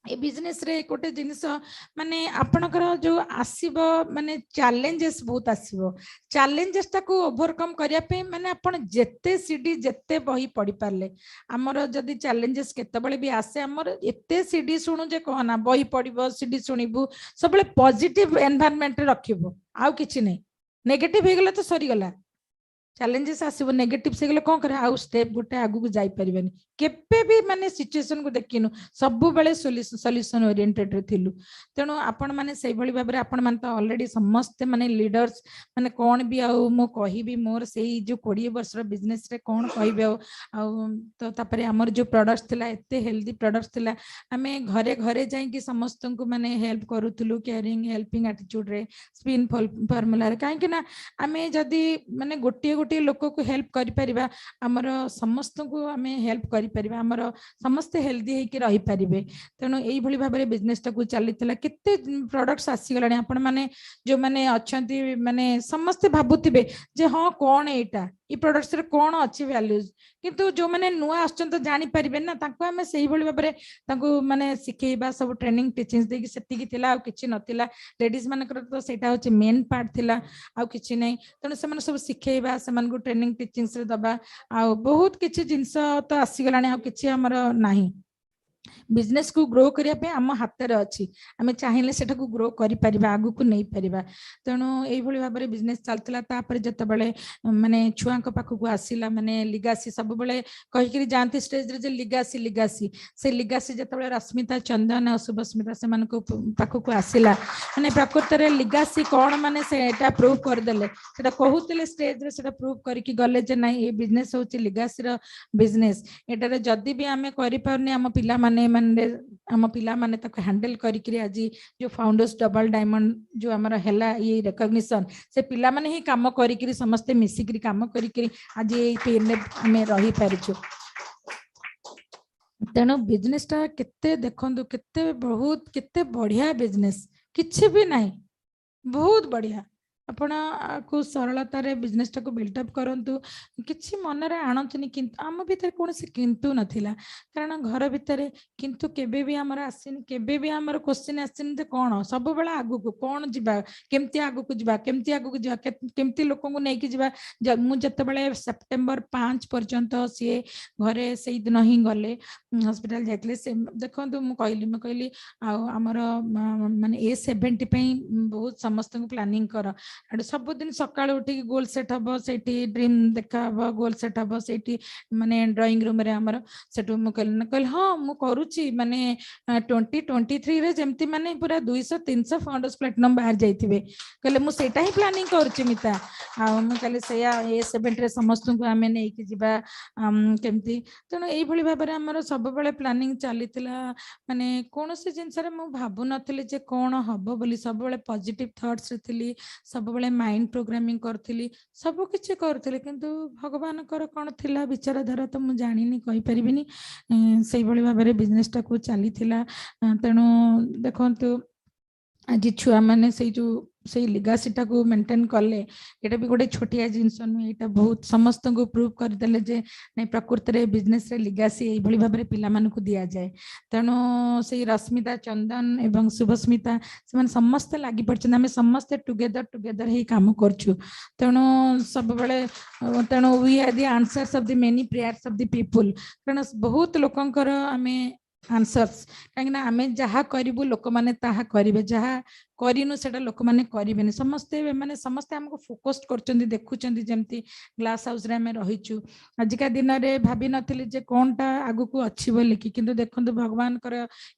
ए बिजनेस रे गोटे जिनिस माने आपणकर जो आसीबो माने चैलेंजेस बहुत आसीबो चैलेंजेस टाको ओवरकम करिया पे माने आपण जेते सीडी जेते बही पढ़ी पारले हमर जदी चैलेंजेस केते बळे भी आसे हमर एते सीडी सुनु जे कहना बही पढ़िबो सीडी सुनिबो सबले पॉजिटिव एनवायरनमेंट रखिबो आउ किछि नै नेगेटिव हे गेला तो सरी गेला चैलेंजेस आसीबो नेगेटिव से गेले कोन करे आउ स्टेप गोटे आगु को जाई परिबेनी केपे भी माने सिचुएशन को देखिनु सब बेले सॉल्यूशन ओरिएंटेड रे थिलु तेणु आपण माने सेही भली भाबरे आपण माने तो ऑलरेडी समस्त माने लीडर्स माने कोन भी आउ मो कहिबी मोर सेही जो 20 वर्ष रो बिजनेस रे कोन कहिबे आउ तो तापरे हमर जो प्रोडक्ट्स थिला एते हेल्दी प्रोडक्ट्स थिला हमें घरे घरे जाई कि समस्त को माने हेल्प करूथुलु केयरिंग हेल्पिंग एटीट्यूड रे स्पिन फार्मूला रे काहे कि ना हमें जदी माने गोटे गोटे लोक को हेल्प करि परिबा हमर समस्त को हमें हेल्प करि परिबा हमर समस्त हेल्दी हे कि रही परिबे तेणु एई भली भाबरे बिजनेस टाकू चलीतला केते प्रोडक्ट्स आसी गलानी आपण माने जो माने अछंती माने समस्त भाबुतिबे जे हां कोन एटा ई प्रोडक्ट्स रे कोन अछि वैल्यूज किंतु जो माने नुआ आछन तो जानि परिबे ना ताको हमें सेही भली भाबरे ताको माने सिखेइबा सब ट्रेनिंग टीचिंग्स देकी सेति की थिला आ किछि नथिला लेडीज मानकर तो सेटा होछि मेन पार्ट थिला आ किछि नै तेणु से माने सब सिखेइबा से मान को ट्रेनिंग टीचिंग्स रे दबा आ बहुत किछि जिंस तो आसी गलानी आ किछि हमर नाही बिजनेस को ग्रो करिया पे हम हाथ रे अछि हमें चाहिले सेटा को ग्रो करि परिबा आगु को नै परिबा तेणु एई भली भाबरे बिजनेस चलतला तापर जते बेले माने छुआ को पाखु को आसीला माने लिगासी सब बेले कहि करी जानती स्टेज रे जे लिगासी लिगासी से लिगासी जते बेले रश्मिता चंदन और सुभस्मिता से मन को पाखु को आसीला माने प्रकृत रे लिगासी कोन माने सेटा प्रूव कर देले सेटा कहूतले स्टेज रे सेटा प्रूव करी कि गले जे नै ए बिजनेस होची लिगासी रो बिजनेस एटा रे जदी भी हमें करि परनी हम पिला माने आम पिला माने ताको हैंडल करी आज जो फाउंडर्स डबल डायमंड जो आमर हैला ये रिकॉग्निशन से पिला माने ही काम करी समस्ते मिसिकरी काम करी आज ये पेन में रही पारिछु तेणु बिजनेस टा केते देखंदु केते बहुत केते बढ़िया बिजनेस किछि भी नाही बहुत बढ़िया आपण को सरलता रे बिजनेस टाको बिल्डअप करंतु किछि मन रे आणतनी किंतु आम भीतर कोन से किंतु नथिला कारण घर भीतर किंतु केबे भी हमर आसिन केबे भी हमर क्वेश्चन आसिन ते कोन सब बेला आगु को कोन जिबा केमती आगु को जिबा केमती लोक को नै कि जिबा मु जते बेले सितंबर 5 पर्यंत से घरे सेही दिन ही गले हॉस्पिटल जाइतले से देखंतु मु कहली आ हमर माने A70 पे बहुत समस्त को प्लानिंग कर सब दिन सकाळ उठी गोल सेट हबो सेठी ड्रीम देखा हबो गोल सेट हबो सेठी माने ड्राइंग रूम रे हमर सेटु मु कहल हां मु करूची माने 2023 रे जेमती माने पूरा 200 300 फाउंडर्स प्लैटिनम बाहर जाइथिबे कहले मु सेटा ही प्लानिंग करूची मिता आ मु कहले सेया A70 रे समस्त को हमें नै कि जिबा केमती तनो एई भली भाबरे हमर सब बेले प्लानिंग चलीतिला माने कोनोसी जिंस रे मु भाबु नथले जे कोन हबो बोली सब बेले पॉजिटिव थॉट्स रे थिली सब बेले माइंड प्रोग्रामिंग करथिली सब किछि करथिले किंतु भगवान कर कोन थिला विचारधारा तो मु जानिनी कहि परिबिनी सेही भली भाबरे बिजनेस टाको चलीतिला तेणु देखंतु आज छुआ माने से जो से लिगासीटा को मेंटेन कले ये भी गोटे छोटिया जिनस नुहे ये बहुत समस्त को प्रूव करदे जे नहीं प्रकृत में बिजनेस रे लिगासी यही भाव में पिला दि जाए तेणु से रश्मिता चंदन एवं शुभस्मिता से समस्ते लगी पड़े आम समस्ते टुगेदर टुगेदर ही काम करछु तेणु सब बेले तेणु we are the answers of the many prayers of the people कारण बहुत लोकंकर आमे आंसर्स कहीं आम जहाँ करूँ लोक मैंने ताहा करेंगे जहाँ करूँ से लोक मैंने करें समस्ते माने समस्ते आमको फोकस कर देखुं जमती ग्लास हाउस आम रहीचु आजिका दिन में भाभी नी जे कौन टा आगु को अच्छी बोल कि किंतु देखो भगवान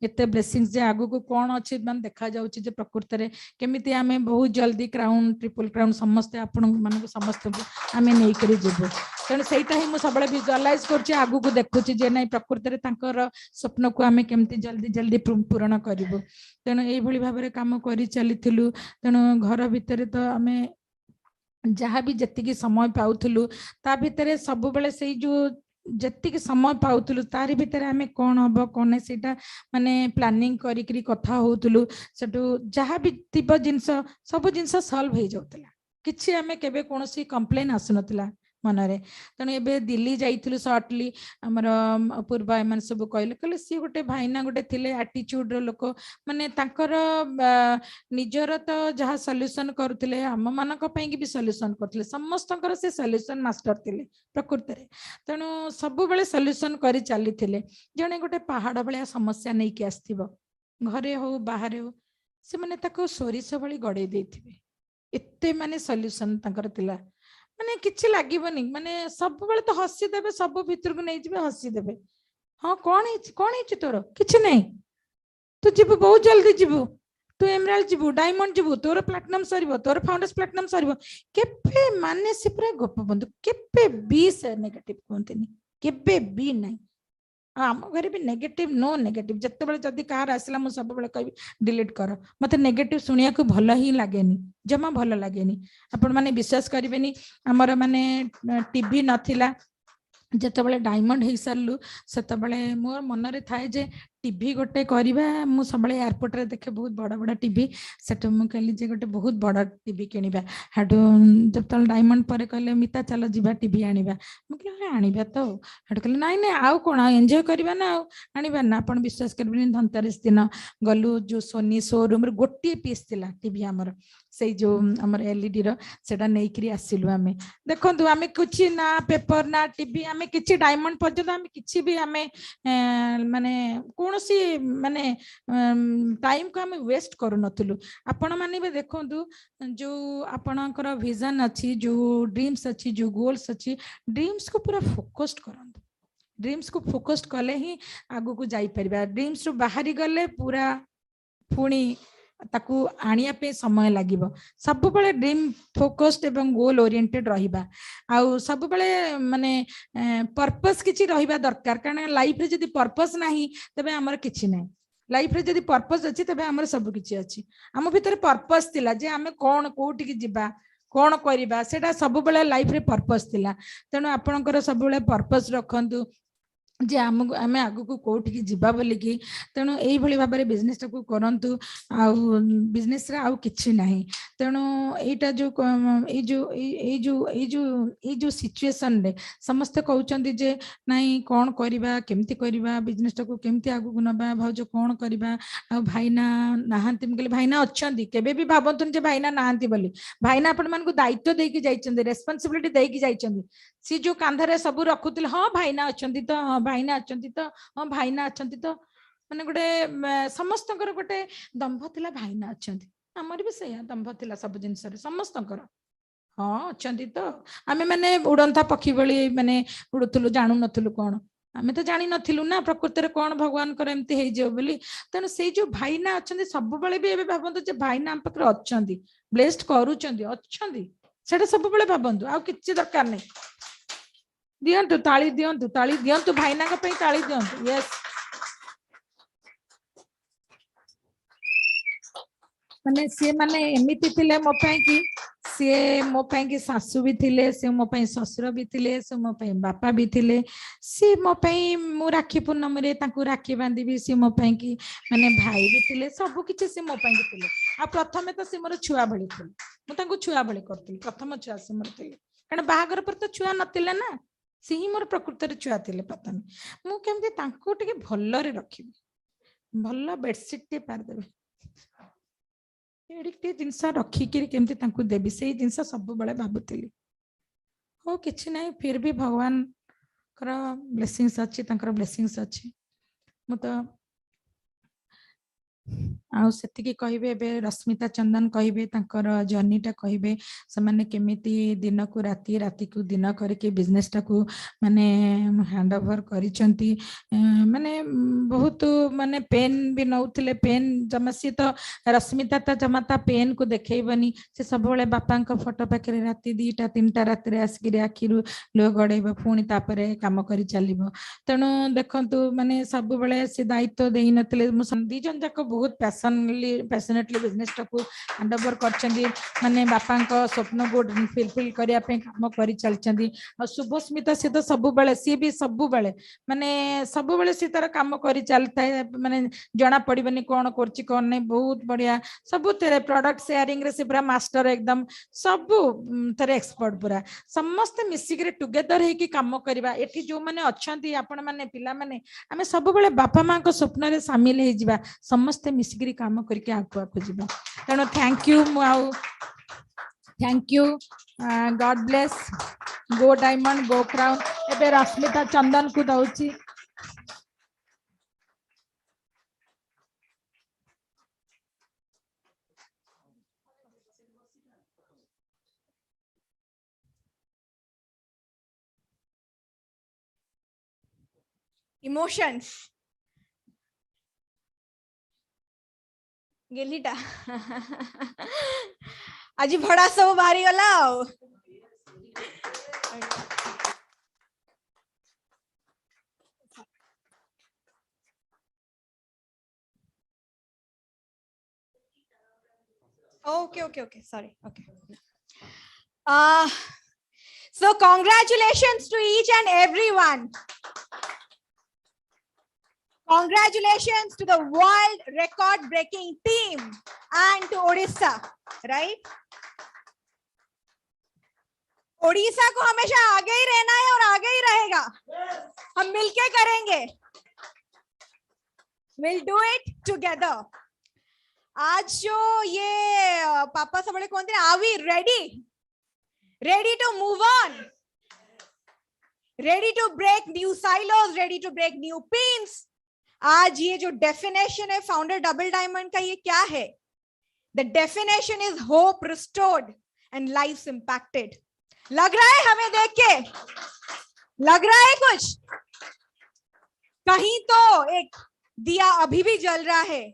एत ब्लेसिंग्स जे आगु को कौन अच्छी मान देखा जाउछि जे प्रकृत में केमिति आम बहुत जल्दी क्राउन ट्रिपल क्राउन समस्ते आपण मानक समस्त आम नहीं करी जीवु तेणु सहीटा ही मुझे सब विजुअलाइज कर आगु को देखुची जे नहीं प्रकृत में स्वप्न को आम केमती जल्दी जल्दी पूरण करूँ तेणु ये भाव में कम कर चली तेणु घर भितर तो आम जहाँ भी जी समय पाऊलु ता भितर सब बेले से जो जति समय पाऊलु तारी भितर आम कौन हम कौन नहीं से माने प्लानिंग करी कथा होतलु सेटू जहाँ भी थिबो जिनस सब जिनस सॉल्व हो जाउतला किछि आम केबे कोनोसी कंप्लेन आसुनतला मनरे तेणु एबे दिल्ली जाइथिलु शॉर्टली हमर पूर्व एमन सब कहले कहले सी गोटे भाईना गोटे थिले एटीट्यूड रो लोक माने तांकर निजर तो जहाँ सॉल्यूशन करुथिले हम मानक पई कि भी सॉल्यूशन करथिले समस्तकर से सॉल्यूशन मास्टर थिले प्रकृत रे तेणु सब बेले सॉल्यूशन करि चली थिले जने गोटे पहाड़ भलिया समस्या नै कि आस्थिबो घरे हो बाहर हो से माने ताको सोरिस भली गड़े देथिबे एते माने सॉल्यूशन तांकर थिला माने किछि लागबनी माने सब बेले तो हसी देबे सब भीतर को नहीं जिबे हसी देबे हाँ कौन है तोर किछि नहीं तू जीव बहुत जल्दी जीव तू एमराल्ड जीव डायमंड जीव तोर प्लैटिनम सरीबो तोर फाउंडर्स प्लैटिनम सरीबो केपे माने से पूरा गोप बंधु केपे बी से नेगेटिव कोंतनी केपे बी नहीं आम घर भी नेगेटिव नो नेगेटिव जत्ते बेले जदी कार आसला मु सब बेले कहबी डिलीट कर मते नेगेटिव सुनिया को भल ही लागेनी जमा भल लागेनी आपण माने विश्वास करिवेनी हमर माने टीवी नथिला जते बेले डायमंड हे सारलु सेते बेले मोर मन रे थाए जे टीवी गोटे करवा मु सब एयरपोर्ट रे देखे बहुत बड़ा बड़ा टीवी सेट मु कहली जे गोटे बहुत बड़ा टीवी किनिबा हाडू जब तल डायमंड पर कहले मिता चलो जीवा टीवी आनिबा मु कहले आनिबा तो हाडू कहले नाइ नाइ आउ कोन एन्जॉय करबा ना आनिबा ना आपण विश्वास करबिनी धनतेरस दिन गलु जो सोनी शोरूम रे गोटे पीस थिला टीवी हमर से जो हमर एलईडी रो सेटा नेइकरी आसिलु आमे देखंतु आमे कुछ ना पेपर ना टीवी आमे किछि डायमंड पर्यंत आमे किछि भी आमे माने कोनोसी माने टाइम को आमे वेस्ट करू नथुलु आपण माने बे देखंतु जो आपणकर विजन अछि जो ड्रीम्स अछि जो गोल्स अछि ड्रीम्स को पूरा फोकस्ड करंतु ड्रीम्स को फोकस्ड कले ही आगु को जाई परिबा ड्रीम्स रो बाहरी गले पूरा पुणी ताकू आनिया पे समय लागिबो सब बेले ड्रीम फोकस्ड एवं गोल ओरिएंटेड रहिबा आउ सब बेले माने पर्पस किछि रहिबा दरकार कारण लाइफ रे जदी पर्पस नाही तबे हमर किछि नाही लाइफ रे जदी पर्पस अछि तबे हमर सब किछि अछि हम भीतर पर्पस तिला जे हमें कोन कोठी की जिबा कोन करिबा सेटा सब बेले लाइफ रे पर्पस तिला तेनु आपनकर सब बेले पर्पस रखंतु जे आम आगु को कोठी की जीवा बोली कि तेणु यही भाव में बिजनेस टाक करंतु आउ बिजनेस रे आउ किछि नाही तेणु एटा जो जो सिचुएशन रे समस्त कहउचंदी जे नाही कोन करबा केमती करबा बिजनेस टाक केमती आगु को नबा भाउज कोन करबा आ भाईना नाहंती म कहले भाईना अछंदी केबे भी भाबंतुन जे भाईना नाहंती बोली भाईना अपन मन को दायित्व देकी जाइचंदी रेस्पोंसिबिलिटी देकी जाइचंदी सी जो कांधरे सब रखुतिल हाँ भाईना अछंदी तो हाँ भाईना अछंती तो हाँ भाईना अछंती तो माने गोटे समस्तकर गोटे दंभ थिला भाईना अछंती हमर भी सया दंभ थिला सब जिंस रे समस्तकर हाँ अछंती तो आमे माने उड़ंता पक्षी बळी माने उडुथुलु जानू नथुलु कोन आमे तो जानी नथिलु ना प्रकृति रे कोन भगवान कर एमती हे जे बोली तने से जो भाईना अछंती सब बळे भी एबे भाबंतु जे भाईना हम पकर अछंती ब्लेस्ड करूचंती अछंती सेटा सब बळे भाबंतु आ किछि दरकार नै दियंतु ताली दियंतु भाईना का पे ताली दियंतु यस माने से माने एमिति थिले मो पई कि सी मो की सासू भी थिले, सी मो ससुर भी थिले, से मो बापा भी थिले। सी मो मु राखी पूर्णम रे तांकु राखी बांधिबी, सी मो की माने भाई भी थिले, सब किछि से मो थिले। आ प्रथमे तो से मोर छुआ भली थिले, मु तांकु छुआ भली करथिल, प्रथम छुआ से मोर थिले, कारण बाहागर पर तो छुआ नथिले ना, से ही मोर प्रकृति रे छुआ थिले। प्रथमे मु केमति तांकु टिके भल्ल रे रखिबी, भल्ल बेडशीट टे पार देबे, एडिके जिनस रखिकी केमती तांकु देबी, से जिनस सब बळे भाबुतिली। हो किछि नाही, फिर भी भगवान कर ब्लेसिंग्स अच्छी, तांकर ब्लेसिंग्स अच्छी। मु तो आउ सेतिकी कहिबे, एबे रश्मिता चंदन कहिबे तांकर जर्नीटा कहिबे, समाने केमिति दिन को राति, राति को दिन करके बिजनेस टा को माने हैंड ओवर करिसंती। माने बहुत माने पेन भी नउथिले, पेन जमा सी तो रश्मिता ता जमा ता पेन को देखैबनी, से सब बेले बापा का फोटो पाखरे राति 2टा 3टा राति रे आसिक आखिरु लो गड़ेब, पुणी तापरे काम करि चलिबो। तेणु देखंतु माने सब बेले से दायित्व देई नथिले। मु दी जन जाक बहुत पैशनेटली बिजनेस टाकू हैंड ओवर करछंदी, माने बापा का स्वप्न को फुलफिल करिया पे काम करि चलछंदी। और शुभस्मिता से तो सब बेले, सी भी सब बेले माने सब बेले सी तार काम करि चलता है, माने जना पड़िबनी कोन करछि कोन नै, बहुत बढ़िया सब तेरे प्रोडक्ट शेयरिंग रे से पूरा मास्टर एकदम, सब तेरे एक्सपर्ट पूरा। समस्त मिसिक रे टुगेदर हे कि काम करबा। एठी जो माने अछंती आपण माने पिला माने, आमे सब बेले बापा मां को स्वप्न रे शामिल हे जिबा, समस्त मिसिक काम करके आगु आगु जिबा। तेणु thank you, thank you, God bless, go diamond, go crown. एबे रश्मिता चंदन को दउची। इमोशंस गेलीटा आज भड़ा सब बाहरी गला। Okay, sorry, okay. So congratulations to each and everyone. Congratulations to the world record breaking team and to Odisha, right? Odisha को हमेशा आगे ही रहना है और आगे ही रहेगा। हम मिलके करेंगे, we'll do it together. आज जो ये पापा सब बड़े कौन थे, are we ready to move on, ready to break new silos, ready to break new pins? आज ये जो डेफिनेशन है फाउंडर डबल डायमंड का, ये क्या है? The definition is hope restored and lives impacted. लग रहा है हमें देख के, लग रहा है कुछ? कहीं तो एक दिया अभी भी जल रहा है,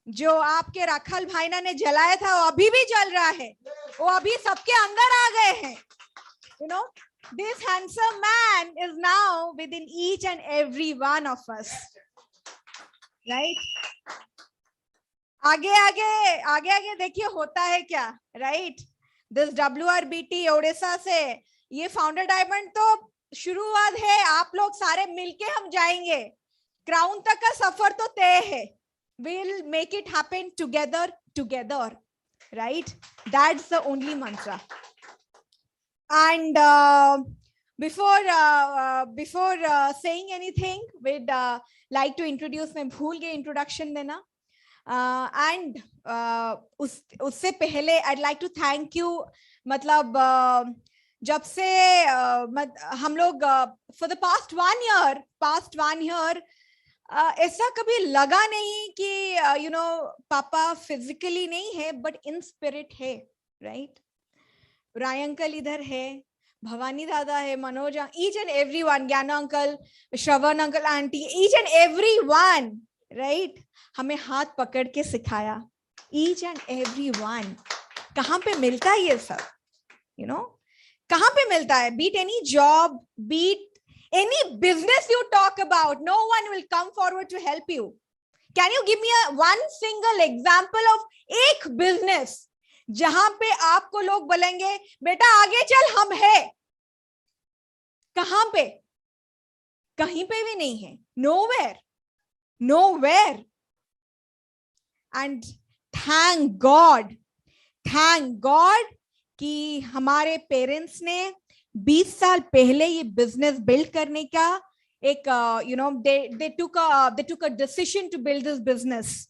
जो आपके राखल भाईना ने जलाया था वो अभी भी जल रहा है, वो अभी सबके अंदर आ गए हैं। You know, this handsome man is now within each and every one of us, right? आगे देखिए होता है क्या, right? This WRBT ओडिशा से ये फाउंडर डायमंड तो शुरुआत है, आप लोग सारे मिलके हम जाएंगे, क्राउन तक का सफर तो तय है। We'll make it happen together, right? That's the only mantra. And before saying anything, we'd like to introduce, मैं भूल गई introduction देना, and उससे पहले I'd like to thank you, मतलब जब से हम लोग for the past one year ऐसा कभी लगा नहीं कि you know पापा physically नहीं है but in spirit है, right? राय अंकल इधर है, भवानी दादा है, मनोज, each and everyone, ज्ञान uncle, Shravan uncle, aunty, each and everyone, right? हमें हाथ पकड़ के सिखाया, each and everyone। कहाँ पे मिलता है ये सब, you know? कहाँ पे मिलता है? Beat any job, beat any business you talk about, no one will come forward to help you. Can you give me one single example of एक business जहां पे आपको लोग बोलेंगे बेटा आगे चल, हम है। कहां पे? कहीं पे भी नहीं है, nowhere, nowhere. And thank God कि हमारे पेरेंट्स ने 20 साल पहले ये बिजनेस बिल्ड करने का एक they took a decision to build this business.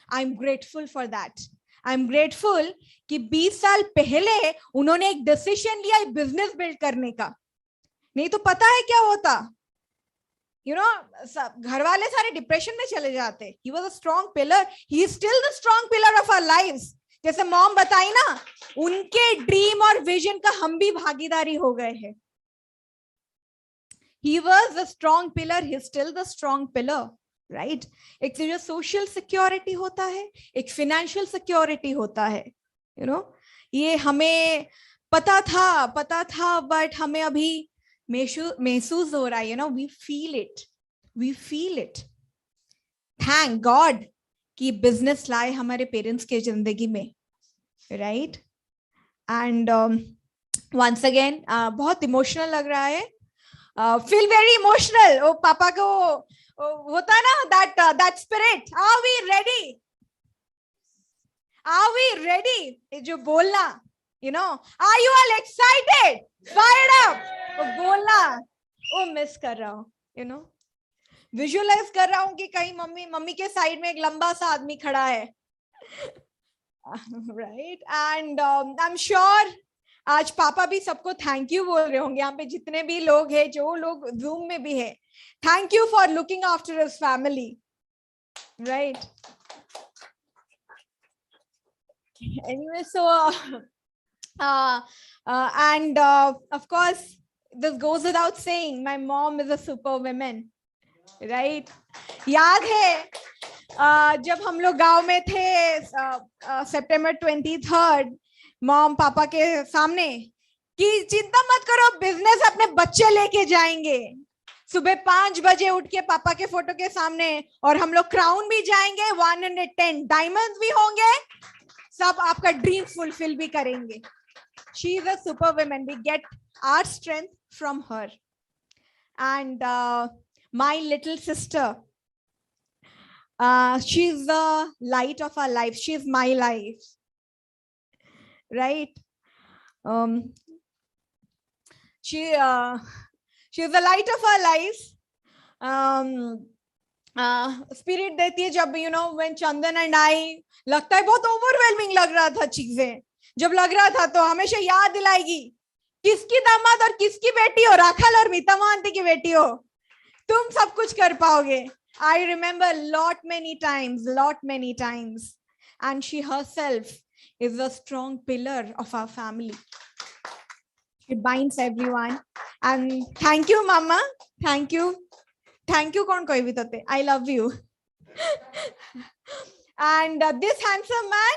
I'm grateful for that. I'm grateful कि 20 साल पहले उन्होंने एक डिसीजन लिया बिजनेस बिल्ड करने का। नहीं तो पता है क्या होता, घर वाले सारे डिप्रेशन में चले जाते। He was a strong pillar. He is still the strong pillar of our lives. जैसे मॉम बताई ना, उनके ड्रीम और विजन का हम भी भागीदारी हो गए हैं। He was a strong pillar. He is still the strong pillar, right? एक जो सोशल सिक्योरिटी होता है, एक फाइनेंशियल सिक्योरिटी होता है, ये हमें पता था, बट हमें अभी महसूस हो रहा है, we feel it. Thank God कि बिजनेस लाए हमारे पेरेंट्स के जिंदगी में, right? And once again बहुत इमोशनल लग रहा है, feel very emotional. ओ पापा को होता है ना that spirit. Are we ready? ये जो बोलना, are you all excited, fired up? वो बोलना वो मिस कर रहा हूँ, विजुअलाइज कर रहा हूँ कि कहीं मम्मी के साइड में एक लंबा सा आदमी खड़ा है, right? And I am sure आज पापा भी सबको थैंक यू बोल रहे होंगे, यहाँ पे जितने भी लोग हैं, जो लोग जूम में भी है, thank you for looking after his family, right? Anyway, so and of course this goes without saying, my mom is a super woman, right? याद है जब हम लोग गांव में थे, सितंबर 23rd, मॉम पापा के सामने कि चिंता मत करो, बिजनेस अपने बच्चे लेके जाएंगे। सुबह 5 बजे उठ के पापा के फोटो के सामने, और हम लोग क्राउन भी जाएंगे, 110 डायमंड्स भी होंगे, सब आपका ड्रीम फुलफिल भी करेंगे। She is a super woman. We get our strength from her. And my little sister, she's the light of our life. She's my life, right? She's the light of our lives. Spirit देती है जब when Chandan and I, लगता है बहुत overwhelming लग रहा था चीजें, जब लग रहा था तो हमेशा याद दिलाएगी किसकी दामाद और किसकी बेटी हो, राखल और मीता मोहंती की बेटी हो, तुम सब कुछ कर पाओगे। I remember lot many times, and she herself is a strong pillar of our family. She binds everyone, and thank you mama, thank you कौन कोई भी तो, I love you. And this handsome man,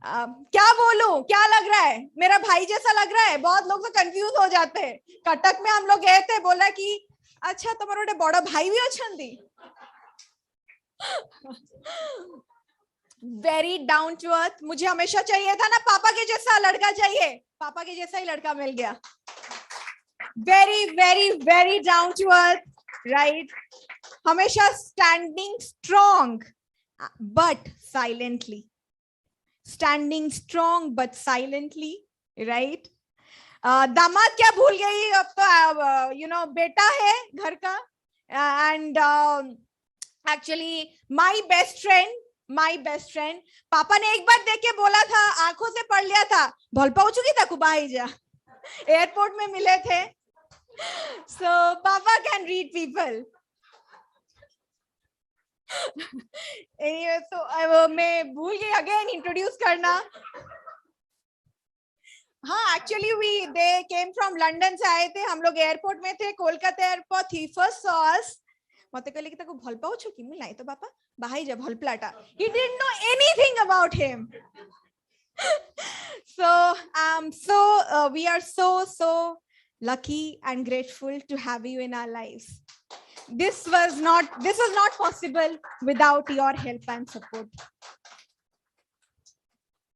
क्या बोलूं, क्या लग रहा है, मेरा भाई जैसा लग रहा है। बहुत लोग तो कंफ्यूज हो जाते हैं। कटक में हम लोग गए थे, बोला कि अच्छा तुम्हारे बड़ा भाई भी अच्छी, वेरी डाउन टू अर्थ। मुझे हमेशा चाहिए था ना पापा के जैसा लड़का चाहिए, पापा के जैसा ही लड़का मिल गया। Very very very down to earth, right? हमेशा standing strong but silently, standing strong but silently, right? दामाद क्या भूल गई, अब तो बेटा है घर का। and actually my best friend, पापा ने एक बार देख के बोला था, आंखों से पढ़ लिया था, भल पाउचुकी था कुबाईजा, एयरपोर्ट में मिले थे। so पापा can read people. Anyway, so मैं भूल गई अगेन इंट्रोड्यूस करना। हाँ, actually they came from London से आए थे, हम लोग एयरपोर्ट में थे, Kolkata airport. he first saw us, मते कहले कि ताको भल पाउछु कि मुई नाही तो बापा बाहाई जा भल प्लाटा। he didn't know anything about him. so we are so lucky and grateful to have you in our lives. This was not possible without your help and support.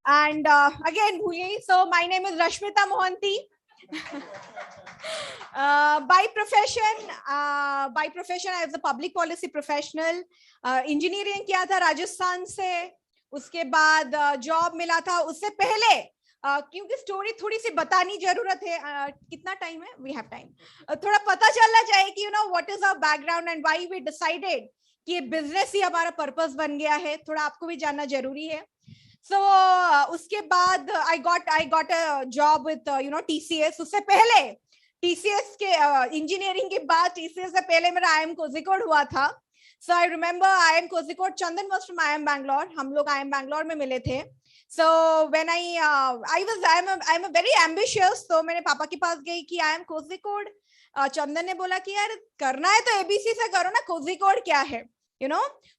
And again, Bhuli, so my name is Rashmita Mohanty. By profession I was a public policy professional. Engineering किया था राजस्थान से, उसके बाद job मिला था. उससे पहले क्योंकि स्टोरी थोड़ी सी बतानी जरूरत है. कितना टाइम है? We have time. थोड़ा पता चलना चाहिए कि what is our background and why we decided कि ये बिजनेस ही हमारा पर्पस बन गया है. थोड़ा आपको भी जानना जरूरी है. So उसके बाद I got a job with TCS. उससे पहले TCS के इंजीनियरिंग के बाद TCS से पहले मेरा IIM Kozhikode हुआ था. So I remember IIM Kozhikode. Chandan was from IIM Bangalore. हम लोग IIM Bangalore में मिले थे. So when I'm a very ambitious. तो मैंने पापा के पास गई कि IIM Kozhikode. चंदन ने बोला कि यार करना है तो ABC से करो ना, Kozhikode क्या है.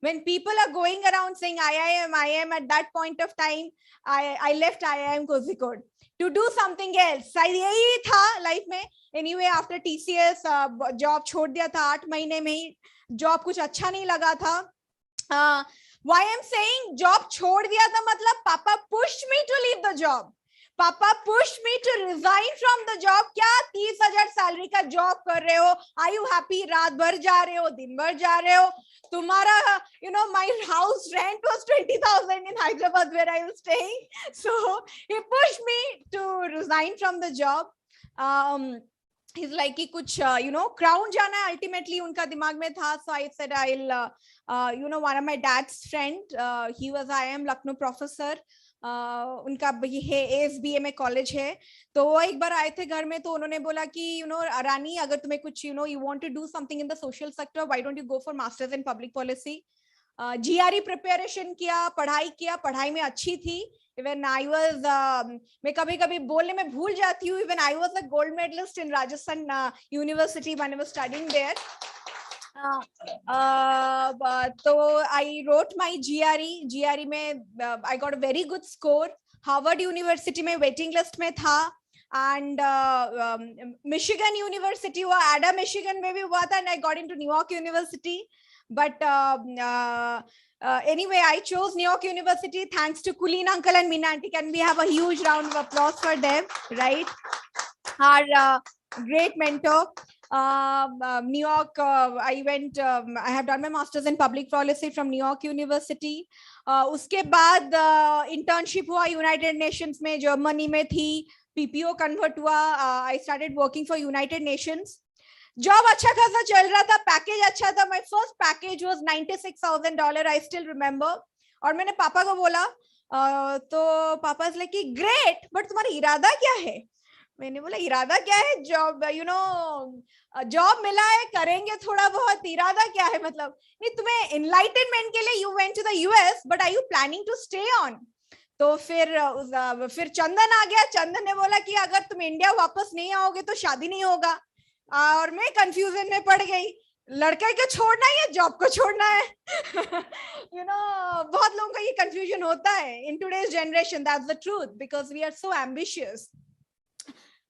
When people are going around saying IIM, at that point of time, I left IIM Kozhikode to do something else. यही था लाइफ में. Anyway, after TCS, जॉब छोड़ दिया था 8 महीने में ही. जॉब कुछ अच्छा नहीं लगा था. Why I'm saying जॉब छोड़ दिया था मतलब पापा pushed me to leave the job. पापा pushed me to resign from the job. क्या 30,000 सैलरी का जॉब कर रहे हो? Are you happy? रात भर जा रहे हो, दिन भर जा रहे हो. तुम्हारा my house rent was 20,000 in Hyderabad where I was staying. So he pushed me to resign from the job. He's like कि कुछ crown जाना है ultimately उनका दिमाग में था. So I said I'll one of my dad's friend, he was IIM Lucknow professor. उनका है ASBA में कॉलेज है. तो वो एक बार आए थे घर में, तो उन्होंने बोला कि रानी अगर तुम्हें कुछ you want to do something in the social sector, why don't you go for masters in public policy. GRE preparation किया, पढ़ाई में अच्छी थी. Even I was मैं कभी कभी बोलने में भूल जाती हूँ. Even I was a gold medalist in Rajasthan University when I was studying there. So I wrote my GRE में I got a very good score. Harvard University में waiting list में था. And Michigan University हुआ, Ada Michigan में भी हुआ था. And I got into New York University. But anyway, I chose New York University thanks to Kulin uncle and Meena aunty. Can we have a huge round of applause for them, right? Our great mentor. New York, I went, I have done my master's in public policy from New York University. उसके बाद internship हुआ United Nations में, Germany में थी. PPO convert हुआ. I started working for United Nations. Job अच्छा खासा चल रहा था, पैकेज अच्छा था. My first package was $96,000. I still remember. और मैंने पापा को बोला, तो पापा इज लाइक ग्रेट, बट तुम्हारा इरादा क्या है? मैंने बोला इरादा क्या है? जॉब जॉब मिला है, करेंगे थोड़ा बहुत. इरादा क्या है मतलब? नहीं, तुम्हें एनलाइटनमेंट के लिए you went to the US, but are you planning to stay on? तो फिर चंदन आ गया. चंदन ने बोला कि अगर तुम इंडिया वापस नहीं आओगे तो शादी नहीं होगा. और मैं कंफ्यूजन में पड़ गई. लड़के को छोड़ना है या जॉब को छोड़ना है? बहुत लोगों का ये कंफ्यूजन होता है in today's generation. That's the truth, because we are so ambitious.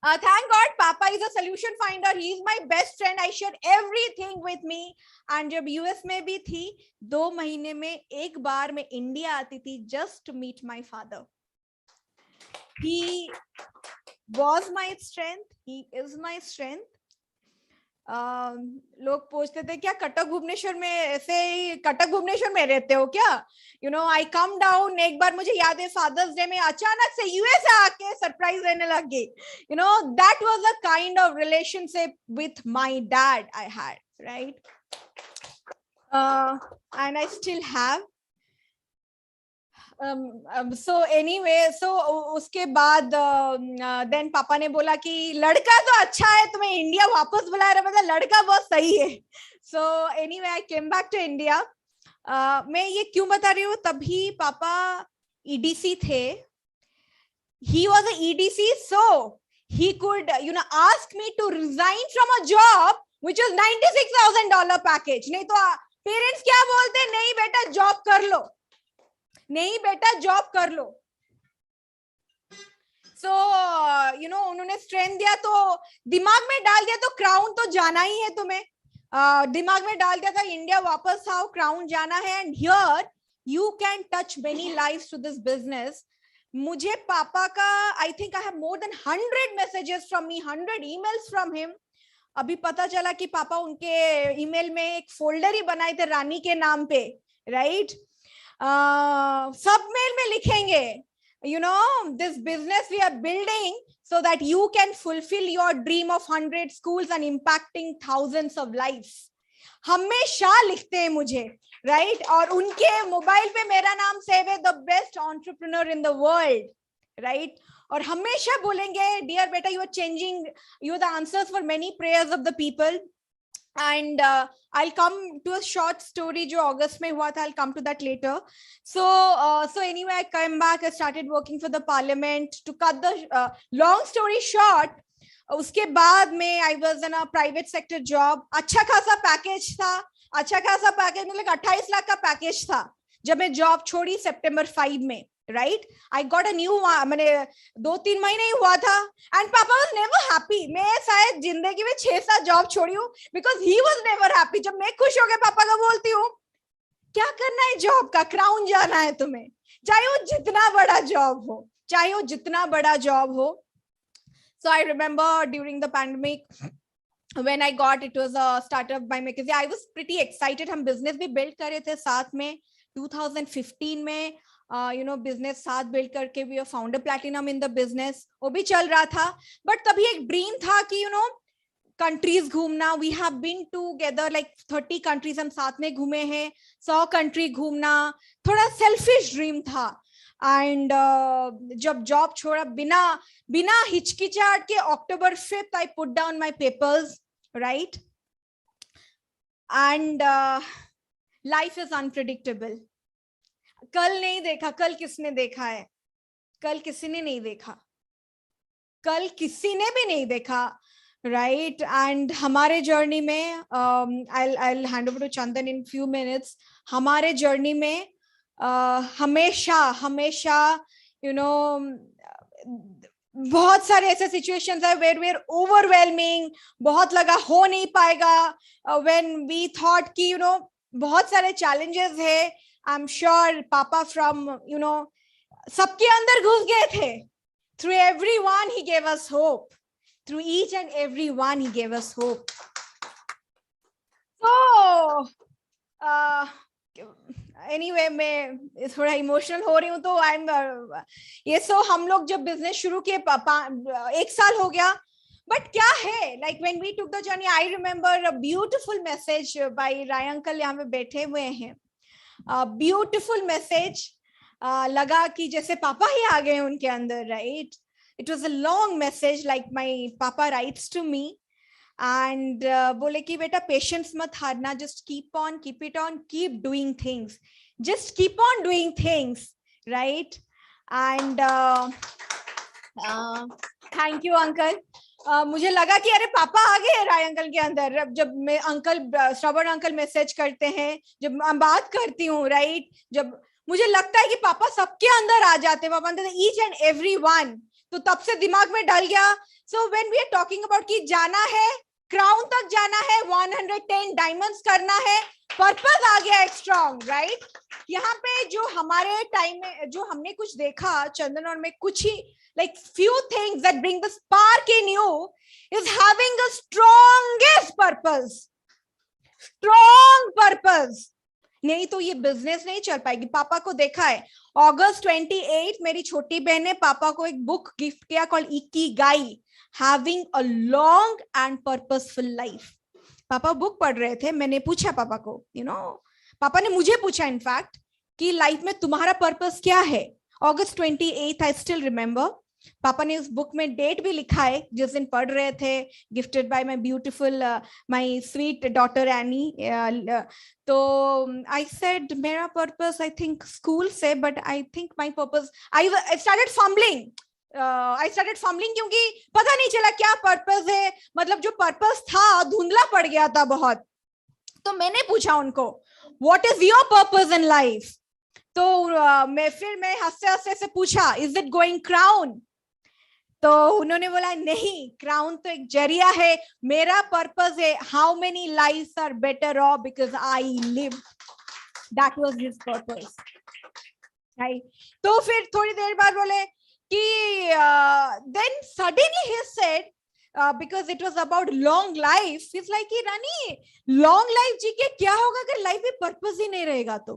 Thank God Papa is a solution finder. He is my best friend. I share everything with me. And जब US में भी थी, 2 महीने में एक बार मैं इंडिया आती थी just to meet my father. He was my strength. He is my strength. लोग पूछते थे क्या कटक भुवनेश्वर में ऐसे ही कटक भुवनेश्वर में रहते हो क्या? आई कम डाउन. एक बार मुझे याद है फादर्स डे में अचानक से यूएस आके सरप्राइज रहने लग गई. That was a kind of relationship with my dad I had, right? And I still have. So anyway, so उसके बाद then पापा ने बोला कि लड़का तो अच्छा है, तुम्हें इंडिया वापस बुला रहा, मतलब लड़का बहुत सही है. So anyway, I came back to India. मैं ये क्यों बता रही हूँ? तभी पापा EDC थे. He was an EDC, so he could ask me to resign from a job which is $96,000 package. नहीं तो पेरेंट्स क्या बोलते? नहीं बेटा जॉब कर लो, नहीं बेटा जॉब कर लो. सो उन्होंने स्ट्रेंथ दिया, तो दिमाग में डाल दिया तो क्राउन तो जाना ही है तुम्हें. दिमाग में डाल दिया था इंडिया वापस आओ, क्राउन जाना है. And here you can touch many lives through this business. मुझे पापा का I think I have more than 100 messages from me, 100 emails from him. अभी पता चला कि पापा उनके ईमेल में एक फोल्डर ही बनाए थे रानी के नाम पे, राइट। सब मेल में लिखेंगे, you know, this business we are building so that you can fulfill your dream of 100 schools and impacting thousands of lives। हमेशा लिखते हैं मुझे, राइट। और उनके मोबाइल पे मेरा नाम सेव है, the best entrepreneur in the world, right. और हमेशा बोलेंगे डियर बेटा, you are changing, you are the answers for many prayers of the people. And I'll come to a short story जो अगस्त में हुआ था, I'll come to that later. So anyway, I came back, I started working for the parliament. To cut the long story short, उसके बाद में I was in a private sector job. अच्छा खासा package था, अच्छा खासा पैकेज मतलब 28 लाख का पैकेज था जब मैं जॉब छोड़ी September 5 में, right. I got a new, मैंने 2-3 महीने ही हुआ था, एंड पापा वाज नेवर हैप्पी। मैं शायद जिंदगी में 6-7 जॉब छोड़ी हूँ, because he was never happy. जब मैं खुश हो गया पापा का बोलती हूँ क्या करना है जॉब का, क्राउन जाना है तुम्हें, चाहे वो जितना बड़ा जॉब हो, चाहे वो जितना बड़ा जॉब हो। So I remember during the pandemic when I got, it was a startup by McKinsey. I was pretty excited. हम बिजनेस भी बिल्ड कर रहे थे साथ में 2015 में, you know, बिजनेस साथ बिल्ड करके भी founder platinum in the business, वो भी चल रहा था। बट तभी एक ड्रीम था कि यू नो कंट्रीज घूमना। We have been together like 30 countries हम साथ में घूमे हैं, 100 कंट्री घूमना, थोड़ा सेल्फिश ड्रीम था। एंड जब जॉब छोड़ा बिना हिचकिचाहट के October 5th I put down my papers, right. And life is unpredictable. कल नहीं देखा, कल किसने देखा है? कल किसी ने नहीं देखा, कल किसी ने भी नहीं देखा, राइट। एंड हमारे जर्नी में I'll hand over to Chandan in few minutes। हमारे जर्नी में हमेशा यू नो बहुत सारे ऐसे सिचुएशंस है वेयर वेयर ओवरवेलमिंग, बहुत लगा हो नहीं पाएगा, व्हेन वी थॉट कि यू नो बहुत सारे चैलेंजेस है। आई एम श्योर पापा फ्रॉम यू नो सबके अंदर घुस गए थे। Through everyone he gave us hope, through each and everyone he gave us hope. So anyway मैं थोड़ा इमोशनल हो रही हूँ, तो आई एम ये सो हम लोग जब बिजनेस शुरू किए 1 साल हो गया, बट क्या है like when we took the journey, I remember a beautiful message by Rai uncle, यहाँ पे बैठे हुए हैं। ब्यूटीफुल मैसेज, लगा कि जैसे पापा ही आ गए उनके अंदर, right. It was a long message like my पापा राइट्स टू मी एंड बोले कि बेटा पेशेंस मत हारना, just keep on, keep it on, keep doing things, just keep on doing things, right. And thank you uncle. मुझे लगा कि अरे पापा आ गए राय अंकल के अंदर। जब मैं अंकल श्रवण अंकल मैसेज करते हैं, जब मैं बात करती हूँ, राइट, जब मुझे लगता है कि पापा सबके अंदर आ जाते हैं, पापा अंदर ईच एंड एवरी वन, तो तब से दिमाग में डल गया। So when we are talking about कि जाना है क्राउन तक, जाना है 110 डायमंड्स करना है, पर्पस आ गया एक स्ट्रॉन्ग, राइट। यहाँ पे जो हमारे टाइम में जो हमने कुछ देखा चंदन और मैं, कुछ ही like few things that bring the spark in you is having the strongest purpose, strong purpose। नहीं तो ये बिजनेस नहीं चल पाएगी। पापा को देखा है August 28 मेरी छोटी बहन ने पापा को एक बुक गिफ्ट किया called Ikigai, having a long and purposeful life. पापा बुक पढ़ रहे थे, मैंने पूछा पापा को, यू नो पापा ने मुझे पूछा इनफैक्ट कि लाइफ में तुम्हारा पर्पस क्या है। August 28 I still remember. पापा ने उस बुक में डेट भी लिखा है जिस दिन पढ़ रहे थे, gifted bye my beautiful my sweet daughter any. तो आई सेड मेरा पर्पस आई थिंक स्कूल से, but I think my purpose, I started fumbling क्योंकि पता नहीं चला क्या पर्पस है, मतलब जो पर्पस था धुंधला पड़ गया था बहुत। तो मैंने पूछा उनको what is your purpose in life, तो मैं हंसते से पूछा इज इट गोइंग क्राउन, तो उन्होंने बोला नहीं, क्राउन तो एक जरिया है, मेरा पर्पस है how many lives are better off because I live, that was his purpose. Right. तो फिर थोड़ी देर बाद बोले कि देन सडनली ही said because it was about long life, he's like कि रानी long life जी के क्या होगा अगर लाइफ में पर्पस ही नहीं रहेगा तो।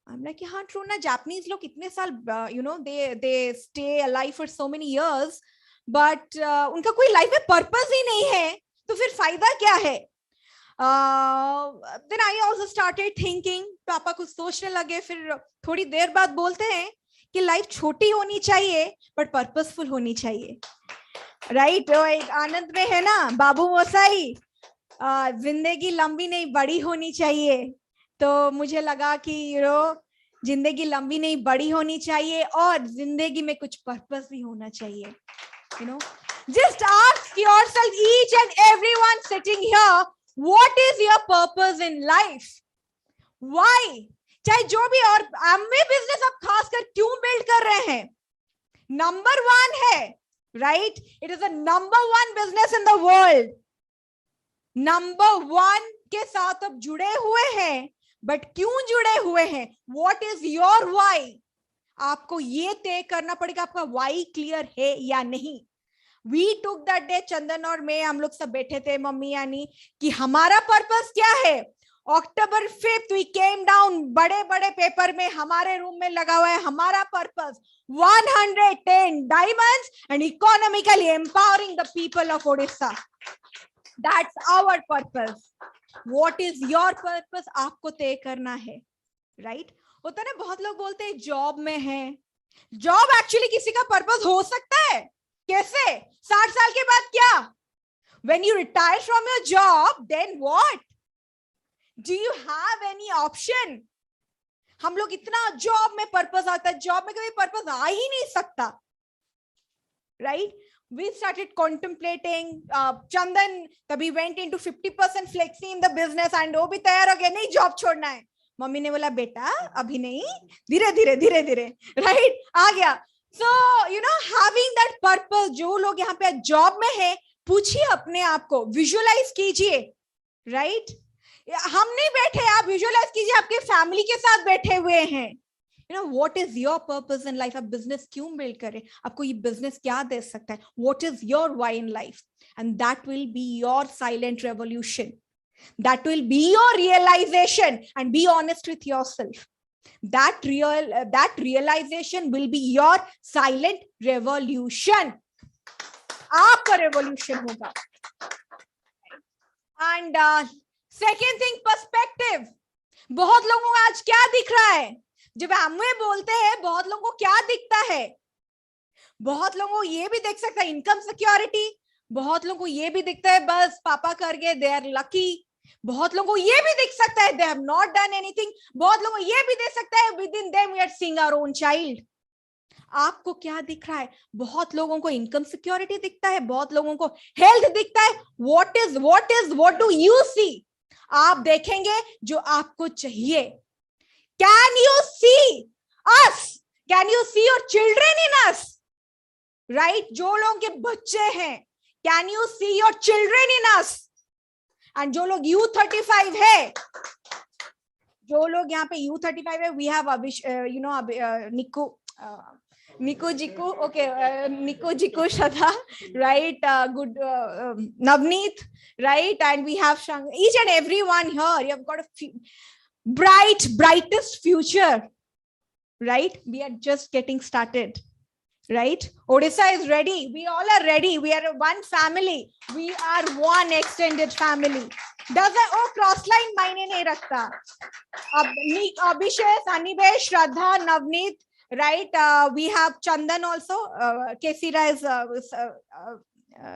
I'm like हाँ ट्रू ना, जापानीज लोग इतने साल you know they stay alive for so many years but उनका कोई लाइफ में पर्पस ही नहीं है तो फिर फायदा क्या है। then I also started thinking, पापा कुछ सोचने लगे, फिर थोड़ी देर बाद बोलते हैं कि लाइफ छोटी होनी चाहिए बट पर्पसफुल होनी चाहिए। Right right? आनंद में है ना बाबू मोसाई, जिंदगी लंबी नहीं बड़ी होनी चाहिए। तो मुझे लगा कि जिंदगी लंबी नहीं बड़ी होनी चाहिए और जिंदगी में कुछ पर्पस भी होना चाहिए। Just ask yourself, each and everyone sitting here, what is your purpose in life? Why? चाहे जो भी, और एमवे बिजनेस आप खासकर क्यों बिल्ड कर रहे हैं? नंबर 1 है, right? It is a number 1 business in the world. Number 1 के साथ आप जुड़े हुए हैं, बट क्यों जुड़े हुए हैं? What is your why? आपको ये तय करना पड़ेगा आपका व्हाई क्लियर है या नहीं। We took that day, चंदन और मैं, हम लोग सब बैठे थे, मम्मी यानी, कि हमारा पर्पस क्या है। October 5th we came down, बड़े बड़े पेपर में हमारे रूम में लगा हुआ है हमारा purpose, 110 diamonds and economically empowering the people of Odisha. That's our purpose. What is your purpose? आपको तय करना है, राइट? होता ना, बहुत लोग बोलते हैं जॉब में है। जॉब एक्चुअली किसी का पर्पस हो सकता है। कैसे? 60 साल के बाद क्या? When you retire from your job, then what? Do you have any option? हम लोग इतना जॉब में पर्पस आता है, जॉब में कभी पर्पस आ ही नहीं सकता, right? We started contemplating. Chandan तभी went into 50% flexi in the business and वो भी तैयार हो गया, नहीं जॉब छोड़ना है। मम्मी ने बोला बेटा अभी नहीं, धीरे धीरे धीरे धीरे, राइट? आ गया। So having that purpose, जो लोग यहाँ पे जॉब में है, पूछिए अपने आप को, विजुअलाइज कीजिए, राइट? हम नहीं बैठे, आप विजुअलाइज कीजिए, आपके फैमिली के साथ बैठे हुए हैं। what is your purpose in life? आप बिजनेस क्यों बिल्ड करें? आपको ये बिजनेस क्या दे सकता है? What is your why in life? And that will be your silent revolution. That will be your realization. And be honest with yourself. That realization will be your silent revolution. आपका revolution होगा. And second thing, perspective. बहुत लोगों को आज क्या दिख रहा है? जब एमवे बोलते हैं, बहुत लोगों को क्या दिखता है? बहुत लोगों को ये भी देख सकता है इनकम सिक्योरिटी, बहुत लोगों को ये भी दिखता है बस पापा कर गए, दे आर लकी। बहुत लोगों को ये भी दिख सकता है they have not done anything. बहुत लोगों को ये भी देख सकता है within them we are seeing our own child. आपको क्या दिख रहा है? बहुत लोगों को इनकम सिक्योरिटी दिखता है, बहुत लोगों को हेल्थ दिखता है। What do you see? आप देखेंगे जो आपको चाहिए। Can you see us? Can you see your children in us? Right? जो लोगों के बच्चे हैं, can you see your children in us? And जो लोग U35 है, जो लोग यहाँ पे U35 है, we have Niku Jiku, okay, Niku Jiku Shada, right? Good, Navneet, right? And we have each and everyone here. You have got a brightest future, right? We are just getting started, right? Odisha is ready. We all are ready. We are one family. We are one extended family. Cross line मायने नहीं रखता. Abhishek, Anivesh, Shraddha, Navneet, right? We have Chandan also. Kesira is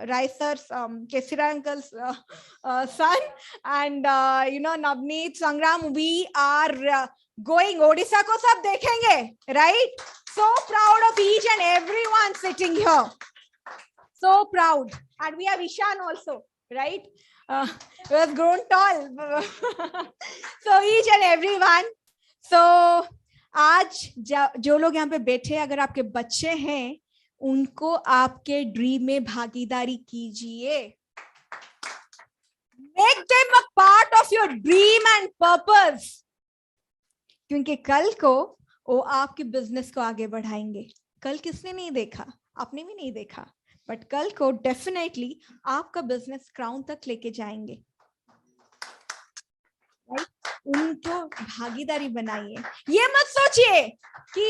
Rai sir's, Kesira uncle's son, and Navneet, Sangram. We are going. Odisha ko sab dekhenge, right? So proud of each and everyone sitting here. So proud, and we have Ishan also, right? Who has grown tall. So each and everyone. So आज जो लोग यहाँ पे बैठे, अगर आपके बच्चे हैं, उनको आपके ड्रीम में भागीदारी कीजिए। Make them a part of your dream and purpose. क्योंकि कल को वो आपके बिजनेस को आगे बढ़ाएंगे। कल किसने नहीं देखा, आपने भी नहीं देखा, बट कल को डेफिनेटली आपका बिजनेस क्राउन तक लेके जाएंगे। उनको भागीदारी बनाइए। ये मत सोचिए कि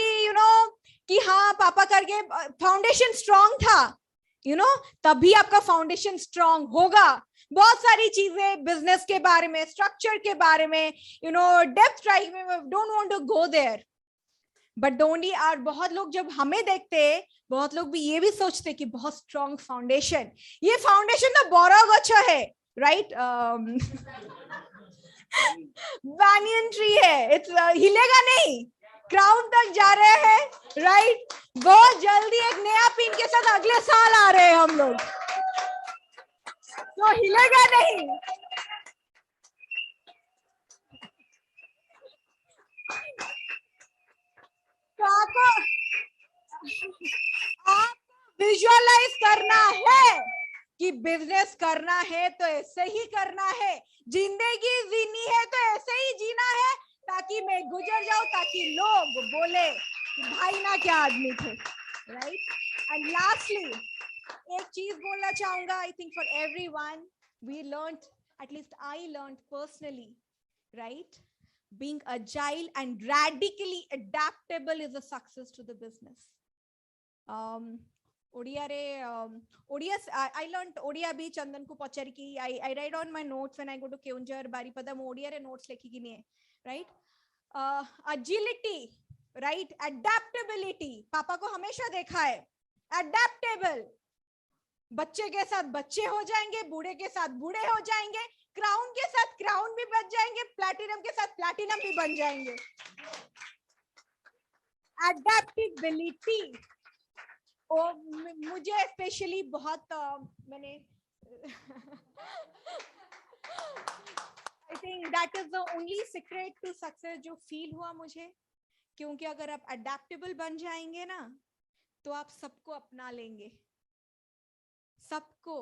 कि हाँ पापा करके फाउंडेशन स्ट्रांग था, तभी आपका फाउंडेशन स्ट्रांग होगा। बहुत सारी चीजें बिजनेस के बारे में, स्ट्रक्चर के बारे में, डेप्थ ड्राइव में, don't want to go there, but only और बहुत लोग जब हमें देखते हैं, बहुत लोग भी ये भी सोचते कि बहुत स्ट्रांग फाउंडेशन, ये फाउंडेशन ना बड़ा अच्छा है, राइट, बैनियन ट्री है, इट्स हिलेगा नहीं, क्राउन तक जा रहे हैं, राइट। बहुत जल्दी एक नया पिन के साथ अगले साल आ रहे हैं हम लोग, तो हिलेगा नहीं। तो आपको विजुअलाइज करना है कि बिजनेस करना है तो ऐसे ही करना है, जिंदगी जीनी है तो ऐसे ही जीना है, ताकि मैं गुजर जाऊं, ताकि लोग बोले भाई ना क्या आदमी थे, राइट। एंड लास्टली एक चीज बोलना चाहूंगा, I think for everyone, we learned, at least I learned personally, right, being agile and radically adaptable is a success to the business. Odia re, Odia, I learned Odia bhi Chandan ko pachari ki, I write on my notes when I go to Keonjhar, Baripada, Odia re notes lekhi ki nahi, right? Agility, right? Adaptability, पापा को हमेशा देखा है, adaptable, बच्चे के साथ बच्चे हो जाएंगे, बूढ़े के साथ बूढ़े हो जाएंगे, क्राउन के साथ क्राउन भी बन जाएंगे, प्लैटिनम के साथ प्लैटिनम भी बन जाएंगे। एडेप्टेबिलिटी, और मुझे स्पेशली बहुत मैंने I think that is the only secret to success जो फील हुआ मुझे, क्योंकि अगर आप अडेप्टेबल बन जाएंगे ना, तो आप सबको अपना लेंगे, सबको,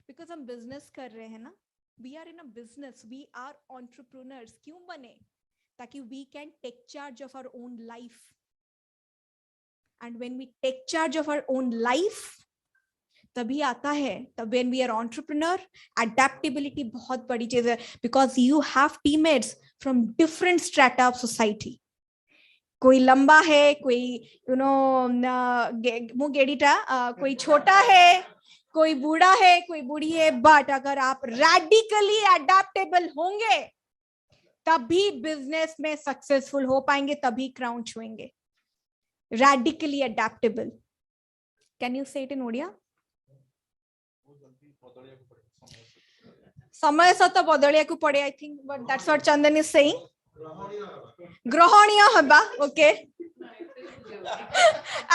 बिकॉज हम बिजनेस कर रहे हैं ना, we are in a business, we are entrepreneurs, क्यों बने? ताकि we can take charge of our own life, and when we take charge of our own life, तभी आता है, तब when we are entrepreneur, adaptability बहुत बड़ी चीज है, because you have teammates from different strata of society. कोई लंबा है, कोई मुगेड़ीटा, कोई छोटा है, कोई बूढ़ा है, कोई बूढ़ी है, बट अगर आप रैडिकली अडेप्टेबल होंगे तभी बिजनेस में सक्सेसफुल हो पाएंगे, तभी क्राउन छुएंगे। Radically adaptable, can you say it in Odia? समय सत बदलिया को पड़े, I think, but that's what Chandan is saying. ग्रहणीय हबा, okay.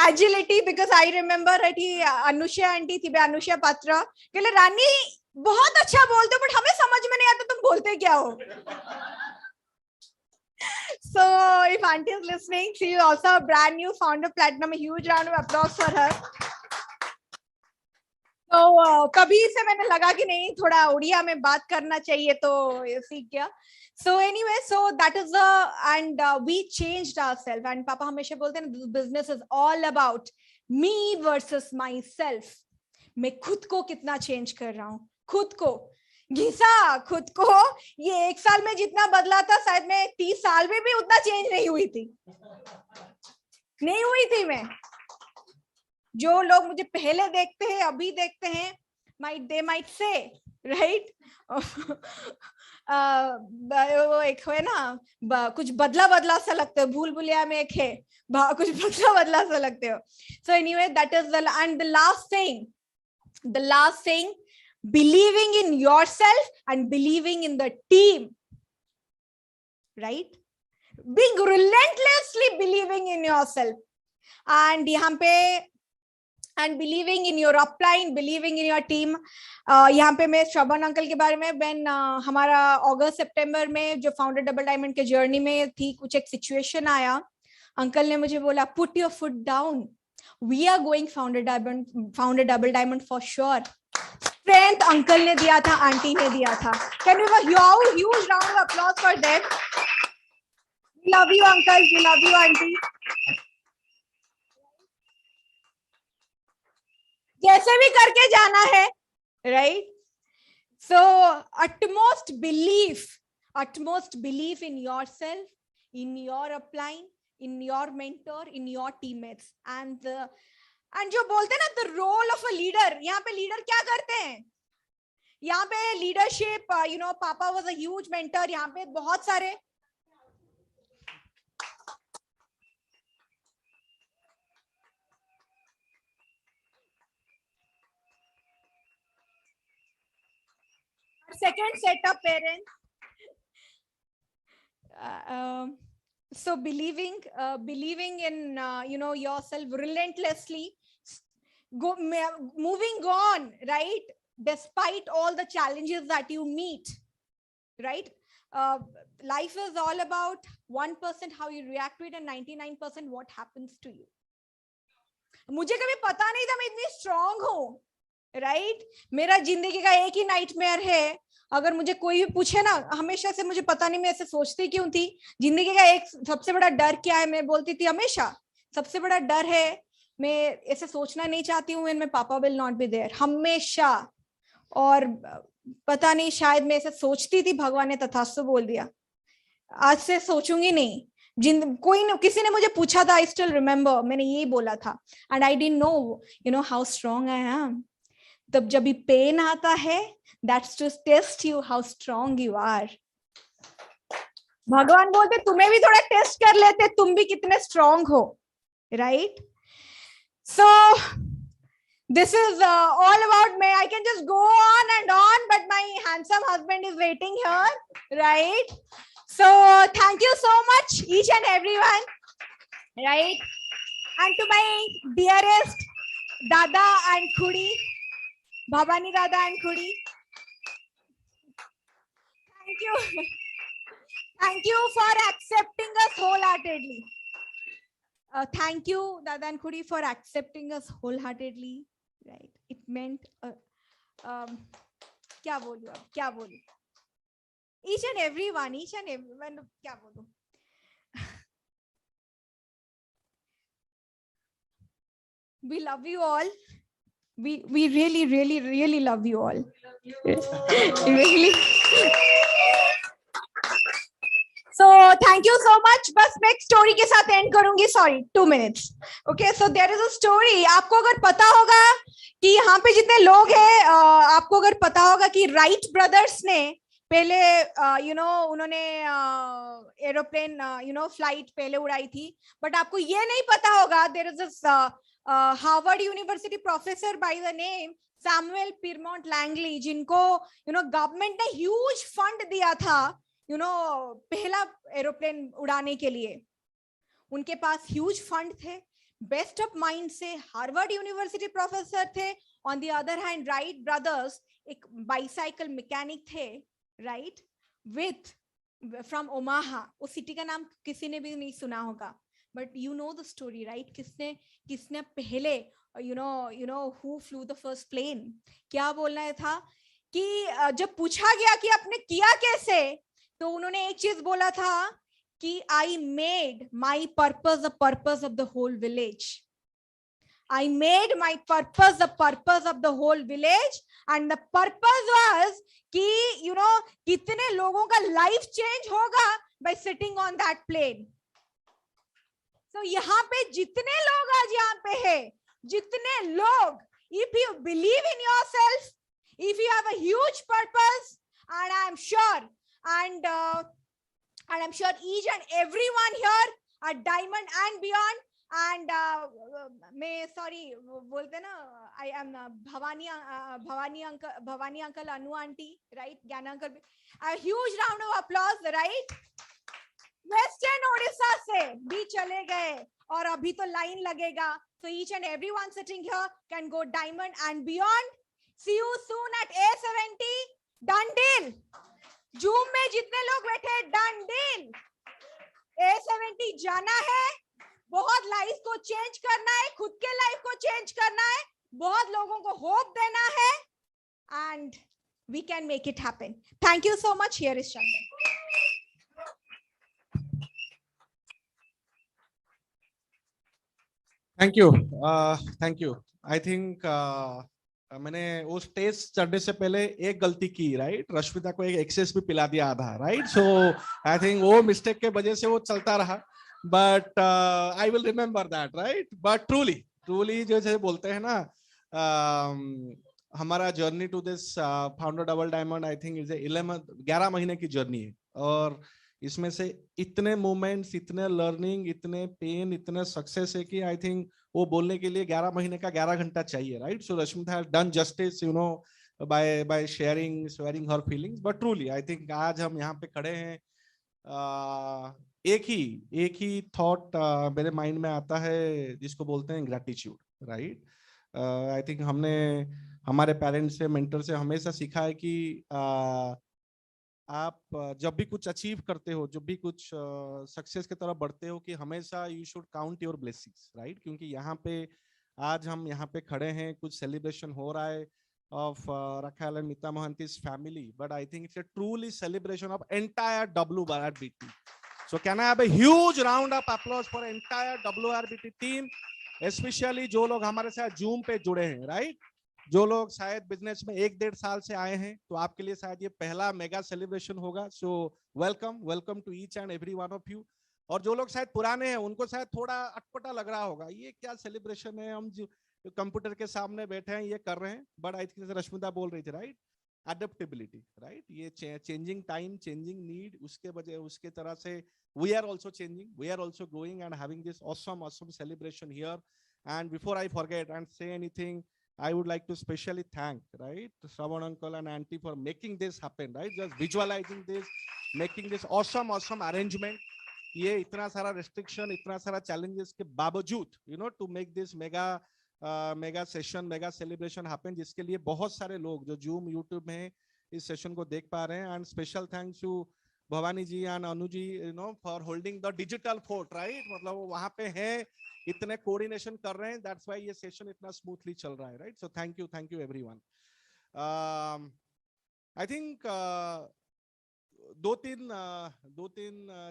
Agility, because I remember Anusha aunty थी, अनुषा पात्रा, कहले रानी बहुत अच्छा बोलते हो, बट हमें समझ में नहीं आता तुम बोलते क्या हो। So if auntie is listening, she is also a brand new founder Platinum, a huge round of applause for her. तो कभी से मैंने लगा कि नहीं, थोड़ा उड़िया में बात करना चाहिए, तो सीख गया। So anyway, so that is and we changed ourselves, and पापा हमेशा बोलते हैं ना, business is all about me versus myself. मैं खुद को कितना चेंज कर रहा हूँ, खुद को घिसा, खुद को ये 1 साल में जितना बदला था, शायद मैं 30 साल में भी उतना चेंज नहीं हुई थी मैं। जो लोग मुझे पहले देखते हैं, अभी देखते हैं, they might say, right? वो एक है ना, कुछ बदला सा लगता है, भूल भुलिया में एक है, कुछ बदला सा लगते हो। So anyway, that is and the last thing, believing in yourself and believing in the team, right? Being relentlessly believing in yourself, and यहाँ पे and believing in your upline, believing in your team. यहाँ पे मैं श्रवण uncle के बारे में, when हमारा अगस्त सितंबर में जो फाउंडर डबल डायमंड के जर्नी में थी, कुछ एक सिचुएशन आया, अंकल ने मुझे बोला, put your foot down, we are going founder double diamond for sure. Strength uncle ने दिया था, आंटी ने दिया था. Can we have a huge round of applause for them? love you uncle, we love you auntie. जैसे भी करके जाना है, right? So utmost belief in yourself, in your upline, in your mentor, in your teammates, and जो बोलते हैं ना, the role of a leader. यहाँ पे leader क्या करते हैं? यहाँ पे leadership, Papa was a huge mentor. यहाँ पे बहुत सारे second set of parents. So believing in yourself relentlessly, moving on, right, despite all the challenges that you meet, right? Life is all about 1% how you react to it and 99% what happens to you. मुझे कभी पता नहीं था मैं इतनी strong हूँ, right? मेरा जिंदगी का एक ही नाइटमेयर है. अगर मुझे कोई भी पूछे ना, हमेशा से, मुझे पता नहीं मैं ऐसे सोचती क्यों थी, जिंदगी का एक सबसे बड़ा डर क्या है, मैं बोलती थी हमेशा, सबसे बड़ा डर है मैं ऐसे सोचना नहीं चाहती हूँ when my papa will not be there, हमेशा. और पता नहीं, शायद मैं ऐसे सोचती थी, भगवान ने तथास्तु बोल दिया. आज से सोचूंगी नहीं. किसी ने मुझे पूछा था, आई स्टिल रिमेम्बर, मैंने यही बोला था, and I didn't know how strong I am. तब जब भी पेन आता है, that's to test you how strong you are. भगवान बोलते तुम्हें भी थोड़ा टेस्ट कर लेते, तुम भी कितने स्ट्रांग हो, right? So this is all about me. I can just go on, but my handsome husband is waiting here, right? So thank you so much, each and everyone, right? And to my dearest Dada and Khudi, Bhavani Dada and Khudi, thank you for accepting us wholeheartedly. Thank you, Dada and Khudi, for accepting us wholeheartedly. Right? It meant क्या बोलूं अब, क्या बोलूं? Each and everyone, क्या बोलूं? We love you all. We really love you all. Really. So thank you so much. बस मैं एक स्टोरी के साथ एंड करूंगी. Sorry, 2 minutes. Okay, so there is a story. आपको अगर पता होगा कि यहाँ पे जितने लोग हैं, आपको अगर पता होगा कि राइट ब्रदर्स ने पहले उन्होंने एरोप्लेन फ्लाइट पहले उड़ाई थी, बट आपको ये नहीं पता होगा, there is this Harvard University professor by the name Samuel Pierpont Langley, जिनको गवर्नमेंट ने ह्यूज फंड दिया था पहला एरोप्लेन उड़ाने के लिए. उनके पास ह्यूज फंड थे, बेस्ट ऑफ माइंड से हार्वर्ड यूनिवर्सिटी प्रोफेसर थे. On the other hand Wright brothers एक बाइसाइकिल मैकेनिक थे, राइट, विथ फ्रॉम ओमाहा. उस सिटी का नाम किसी ने भी नहीं सुना होगा, but you know the story, right? किसने पहले who flew the first plane. क्या बोलना था कि जब पूछा गया कि आपने किया कैसे, तो उन्होंने एक चीज बोला था कि I made my purpose the purpose of the whole village. I made my purpose the purpose of the whole village, and the purpose was कि कितने लोगों का लाइफ चेंज होगा by sitting on that plane. So यहाँ पे जितने लोग आज यहाँ पे है, जितने लोग, if you believe in yourself, if you have a huge purpose, and I'm sure I'm sure each and everyone here at Diamond and beyond, and मैं sorry बोलते ना, I am Bhavani uncle, Anu auntie, right, Gyana uncle. A huge round of applause, right? Western Odisha से भी चले गए और अभी तो लाइन लगेगा. So each and everyone sitting here can go Diamond and beyond. See you soon at A70. Done deal. Zoom में जितने लोग बैठे, डन डील. A70 जाना है, बहुत लाइफ को चेंज करना है, खुद के लाइफ को चेंज करना है, बहुत लोगों को होप देना है, and we can make it happen. Thank you so much. Here is Chandan. Thank you. I think मैंने वो स्टेज चढ़ने से पहले एक गलती की, राइट? रश्मिता को एक एक्सेस भी पिला दिया आधा, राइट? सो आई थिंक वो मिस्टेक के वजह से वो चलता रहा, but I will remember that, right? But truly truly जैसे बोलते हैं ना, हमारा journey to this founder double diamond I think is 11 महीने की जर्नी है, और इसमें से इतने मोमेंट्स, इतने लर्निंग, इतने पेन, इतने सक्सेस है कि आई थिंक वो बोलने के लिए 11 महीने का 11 घंटा चाहिए, right? So Rashmita has done justice, you know, by sharing her feelings, but truly I think आज हम यहाँ पे खड़े हैं, एक ही थॉट मेरे माइंड में आता है जिसको बोलते हैं ग्रैटिट्यूड, राइट? आई थिंक हमने हमारे पेरेंट्स से, मेंटर से हमेशा सीखा है कि आप जब भी कुछ अचीव करते हो, जब भी कुछ सक्सेस की तरफ बढ़ते हो, कि हमेशा you should count your blessings, right? क्योंकि यहाँ पे आज हम यहाँ पे खड़े हैं, कुछ सेलिब्रेशन हो रहा है of Rakhal and Mita Mohanty's family, but I think it's a truly celebration of entire WRBT. So can I have a huge round of applause for entire WRBT team, especially जो लोग हमारे साथ zoom पे जुड़े हैं, right? जो लोग शायद बिजनेस में 1-1.5 साल से आए हैं, तो आपके लिए शायद ये पहला मेगा सेलिब्रेशन होगा। So welcome to each and every one of you. और जो लोग शायद पुराने हैं, उनको शायद थोड़ा अटपटा लग रहा होगा, ये क्या सेलिब्रेशन है, हम कंप्यूटर के सामने बैठे हैं, ये कर रहे हैं। बट आई थिंक रश्मिता बोल रही थी, राइट? Adaptability, right? ये चेंजिंग टाइम, चेंजिंग नीड, उसके वजह उसके तरह से we are also changing, we are also growing and having this awesome celebration here. And before I forget and say anything, I would like to specially thank, right, Shravan uncle and auntie for making this happen, right? Just visualizing this, making this awesome arrangement. ये इतना सारा restriction, इतना सारा challenges के बावजूद, you know, to make this mega session, mega celebration happen, जिसके लिए बहुत सारे लोग जो जूम यूट्यूब में इस सेशन को देख पा रहे हैं। And special thanks to Bhavani ji and Anu ji, you know, for holding the digital fort, right? मतलब वो वहां पे हैं, इतने कोऑर्डिनेशन कर रहे हैं, दैट्स व्हाई ये सेशन इतना स्मूथली चल रहा है, right? So thank you everyone. I think दो तीन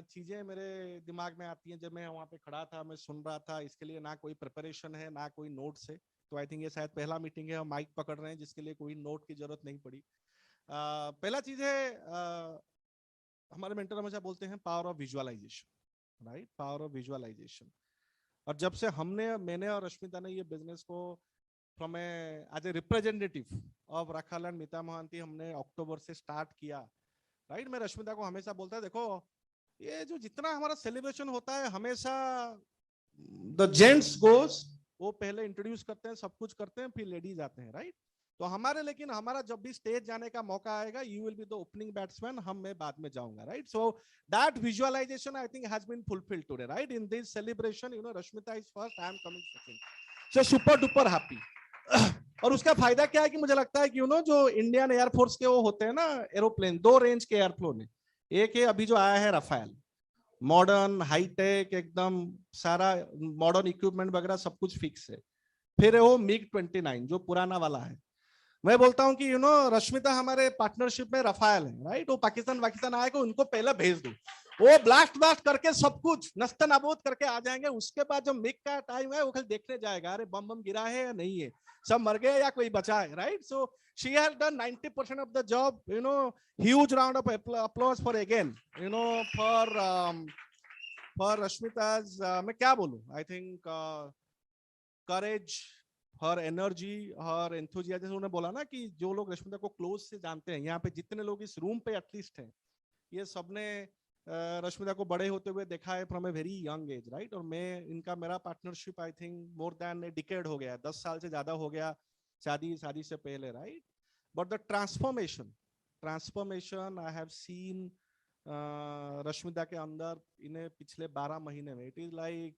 चीजें मेरे दिमाग में आती हैं जब मैं वहां पे खड़ा था, मैं सुन रहा था। इसके लिए ना कोई प्रिपरेशन है, ना कोई नोट्स है, तो आई थिंक ये शायद पहला मीटिंग है हम माइक पकड़ रहे हैं, जिसके लिए कोई नोट की जरूरत नहीं पड़ी। पहला चीज है, हमारे मेंटर हमेशा बोलते हैं power of visualization, right? Power of visualization. और जब से मैंने और रश्मिता ने ये बिजनेस को from as a representative of Rakhal and Mita Mohanty हमने अक्टूबर से स्टार्ट किया, राइट? मैं रश्मिता को हमेशा बोलता है, देखो ये जो जितना हमारा सेलिब्रेशन होता है, हमेशा द जेंट्स गोस, वो पहले इंट्रोड्यूस करते हैं, सब कुछ करते हैं, फिर लेडीज आते हैं, राइट? तो लेकिन हमारा जब भी स्टेज जाने का मौका आएगा, you will be the opening batsman, मैं बाद में जाऊंगा, right? So that visualization I think has been fulfilled today, right? In this celebration, you know, Rashmita is first, I am coming second, so super duper happy. और उसका फायदा क्या है कि मुझे लगता है कि यू नो, जो इंडियन एयरफोर्स के वो होते हैं ना एरोप्लेन, 2 रेंज के एयरप्लेन है। एक है अभी जो आया है राफेल, मॉडर्न हाईटेक, एकदम सारा मॉडर्न इक्विपमेंट वगैरह सब कुछ फिक्स है। फिर है वो मिग 29 जो पुराना वाला है। मैं बोलता हूं कि यू नो, रश्मिता हमारे पार्टनरशिप में रफाल है, राइट? वो पाकिस्तान आएगा, उनको पहले भेज दो, वो ब्लास्ट करके सब कुछ नस्ता नाबूद करके आ जाएंगे। उसके बाद जो मिग का टाइम है, वो खाली देखने जाएगा, अरे बम गिरा है या नहीं है, सब मर गए या कोई बचा है, right? So she has done 90% of the job, you know. Huge round of applause for again, you know, for Rashmita's, मैं क्या बोलूं, I think courage, her energy, her enthusiasm. जैसे उन्होंने बोला ना कि जो लोग रश्मिता को क्लोज से जानते हैं, यहाँ पे जितने लोग इस रूम पे एटलीस्ट हैं, ये सबने रश्मिता को बड़े होते हुए देखा है from a very young age, right? और मेरा partnership I think more than a decade हो गया, 10 साल से ज्यादा हो गया शादी से पहले, right? But the transformation I have seen Rashmita के अंदर इन्हें पिछले 12 महीने में, इट इज लाइक,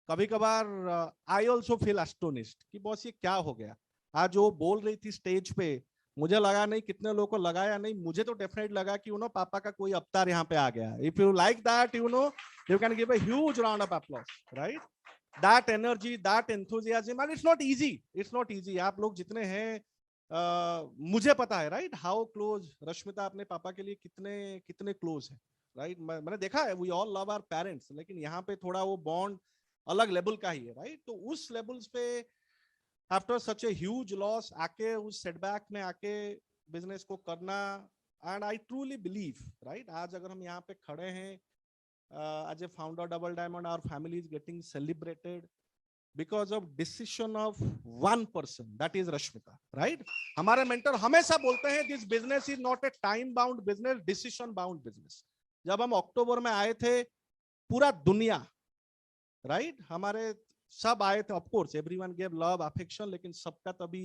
कभी कभार आई ऑल्सो फील एस्टोनिश्ड कि बॉस ये क्या हो गया। आज वो बोल रही थी स्टेज पे, मुझे लगा नहीं कितने लोगों को लगा या नहीं, मुझे तो डेफिनेटली लगा कि यू नो, पापा का कोई अवतार यहाँ पे आ गया। If you like that, you know, you can give a huge round of applause, right? That energy, that enthusiasm, and it's not easy. आप लोग जितने हैं, मुझे पता है, राइट, हाउ क्लोज रश्मिता अपने पापा के लिए कितने क्लोज है, राइट? मैंने देखा है, we all love our parents, लेकिन यहाँ पे थोड़ा वो बॉन्ड अलग लेवल का ही है, राइट? तो उस लेवल्स पे after such a huge loss आके उस सेटबैक में आके बिजनेस को करना, and I truly believe, right, आज अगर हम यहाँ पे खड़े हैं as a founder double diamond, our family is getting celebrated because of decision of one person, that is Rashmita, right? हमारे मेंटर हमेशा बोलते हैं this business is not a time bound business, decision bound business. जब हम अक्टूबर में आए थे पूरा दुनिया, right, हमारे सब आए थे, of course everyone gave love affection, लेकिन सबका तभी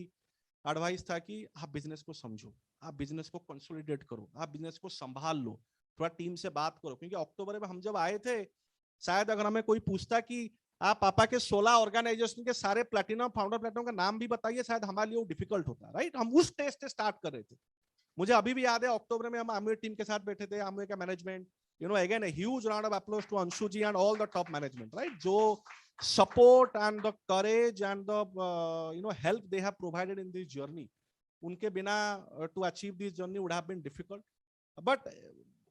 एडवाइस था कि आप बिजनेस को समझो, आप बिजनेस को कंसोलिडेट करो, आप बिजनेस को संभाल लो, थोड़ा टीम से बात करो, क्योंकि अक्टूबर में हम जब आए थे, शायद अगर हमें कोई पूछता कि आप पापा के 16 ऑर्गेनाइजेशन के सारे प्लैटिनम फाउंडर प्लैटिनम का नाम भी बताइए, शायद हमारे लिए वो डिफिकल्ट होता, राइट? हम उस स्टेज से स्टार्ट कर रहे थे। मुझे अभी भी याद है अक्टूबर में हम आमवे टीम के साथ बैठे थे, आमवे का management, you know, again a huge round of applause to Anshu ji and all the top management, right? जो support and the courage and the help they have provided in this journey, उनके बिना to achieve this journey would have been difficult, but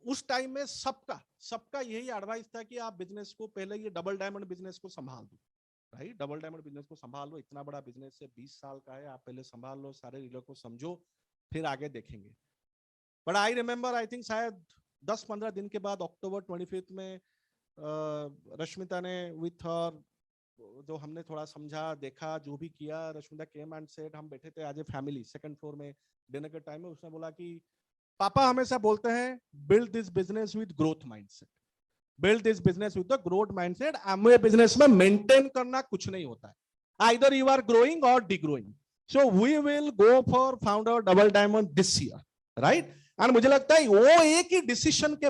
उस time में सबका यही advice था कि आप बिजनेस को पहले, ये डबल डायमंड बिजनेस को संभाल दो, राइट? डबल डायमंड बिजनेस को संभाल लो, इतना बड़ा बिजनेस है, 20 साल का है, आप पहले संभाल लो, सारे रीलर को समझो, फिर आगे देखेंगे। But I remember, I think शायद 10-15 दिन के बाद अक्टूबर 25 में रश्मिता ने विथ हर, जो हमने थोड़ा समझा, देखा, जो भी किया, रश्मिता केम एंड सेड, हम बैठे थे एज ए फैमिली सेकंड फ्लोर में डिनर के टाइम में, उसने बोला कि पापा हमेशा बोलते हैं build this business with growth mindset, build this business with the growth mindset. Amway business में मेंटेन करना कुछ नहीं होता है, आइदर यू आर ग्रोइंग और degrowing, so we will go for founder double diamond this year, right? And मुझे लगता है वो एक ही डिसीजन के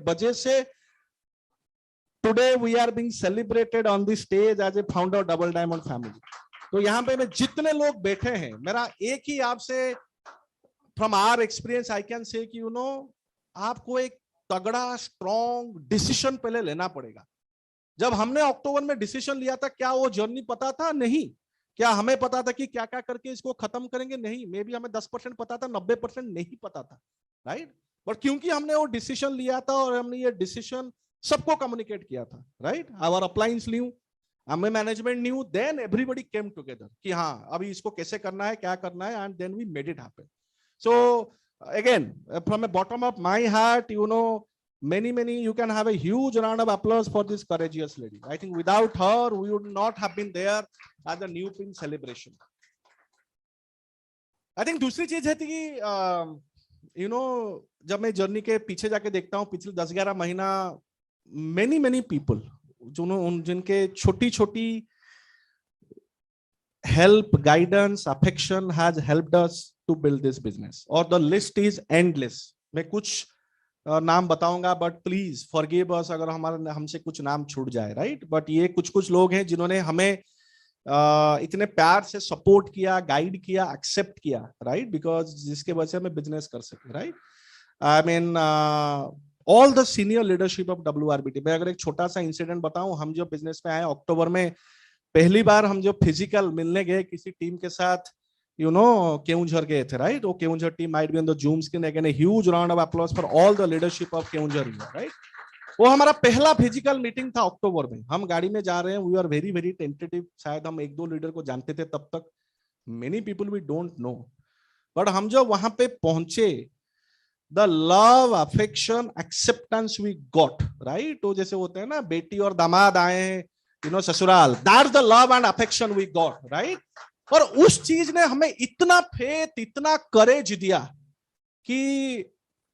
वजह से today we are being celebrated on the stage as a founder double diamond family. तो यहाँ पे मैं जितने लोग बैठे हैं, मेरा एक ही आपसे, from our experience I can say कि आपको एक तगड़ा स्ट्रॉन्ग डिसीजन पहले लेना पड़ेगा। जब हमने अक्टूबर में डिसीजन लिया था, क्या वो जर्नी पता था? नहीं। क्या हमें पता था कि क्या क्या करके इसको खत्म करेंगे? नहीं। मे बी हमें 10% पता था, 90% नहीं पता था, राइट? बट क्योंकि हमने वो डिसीजन लिया था और हमने ये डिसीजन सबको कम्युनिकेट किया था, राइट? आवर अपलायंस न्यू, हमें management knew, then everybody came together कि हाँ अभी इसको कैसे करना है, क्या करना है, and then we made it happen. So again, from the bottom of my heart, many, you can have a huge round of applause for this courageous lady. I think without her, we would not have been there at the new pin celebration. I think दूसरी चीज है कि जब मैं journey के पीछे जाके देखता हूँ, पिछले 10-11 महीना, many people जिनके छोटी help, guidance, affection has helped us to build this business, और the list is endless. मैं कुछ नाम बताऊंगा, but please forgive us अगर हमसे कुछ नाम छूट जाए, right? But ये कुछ लोग हैं जिन्होंने हमें इतने प्यार से सपोर्ट किया, गाइड किया, एक्सेप्ट किया, right? Because जिसके वजह से हमें बिजनेस कर सके, right? I mean all the senior leadership of WRBT। मैं अगर एक छोटा सा इंसिडेंट बताऊं, हम जो बिजनेस में आए अक्टूबर में, पहली बार हम जो फिजिकल मिलने गए किसी टीम के साथ, केवंझर गए थे, राइट? वो Keonjhar team might be on the zoom screen, again A huge round of applause for all the leadership of Keonjhar, right? वो हमारा पहला फिजिकल मीटिंग था अक्टूबर में। हम गाड़ी में जा रहे हैं, वी आर वेरी टेंटेटिव, शायद हम 1-2 लीडर को जानते थे तब तक, many people we don't know, but हम जो वहां पे पहुंचे, the love, affection, acceptance we got, right? तो जैसे होते हैं ना, बेटी और दामाद आए हैं ससुराल, that's the love and affection we got, right? और उस चीज ने हमें इतना फेथ, इतना करेज दिया कि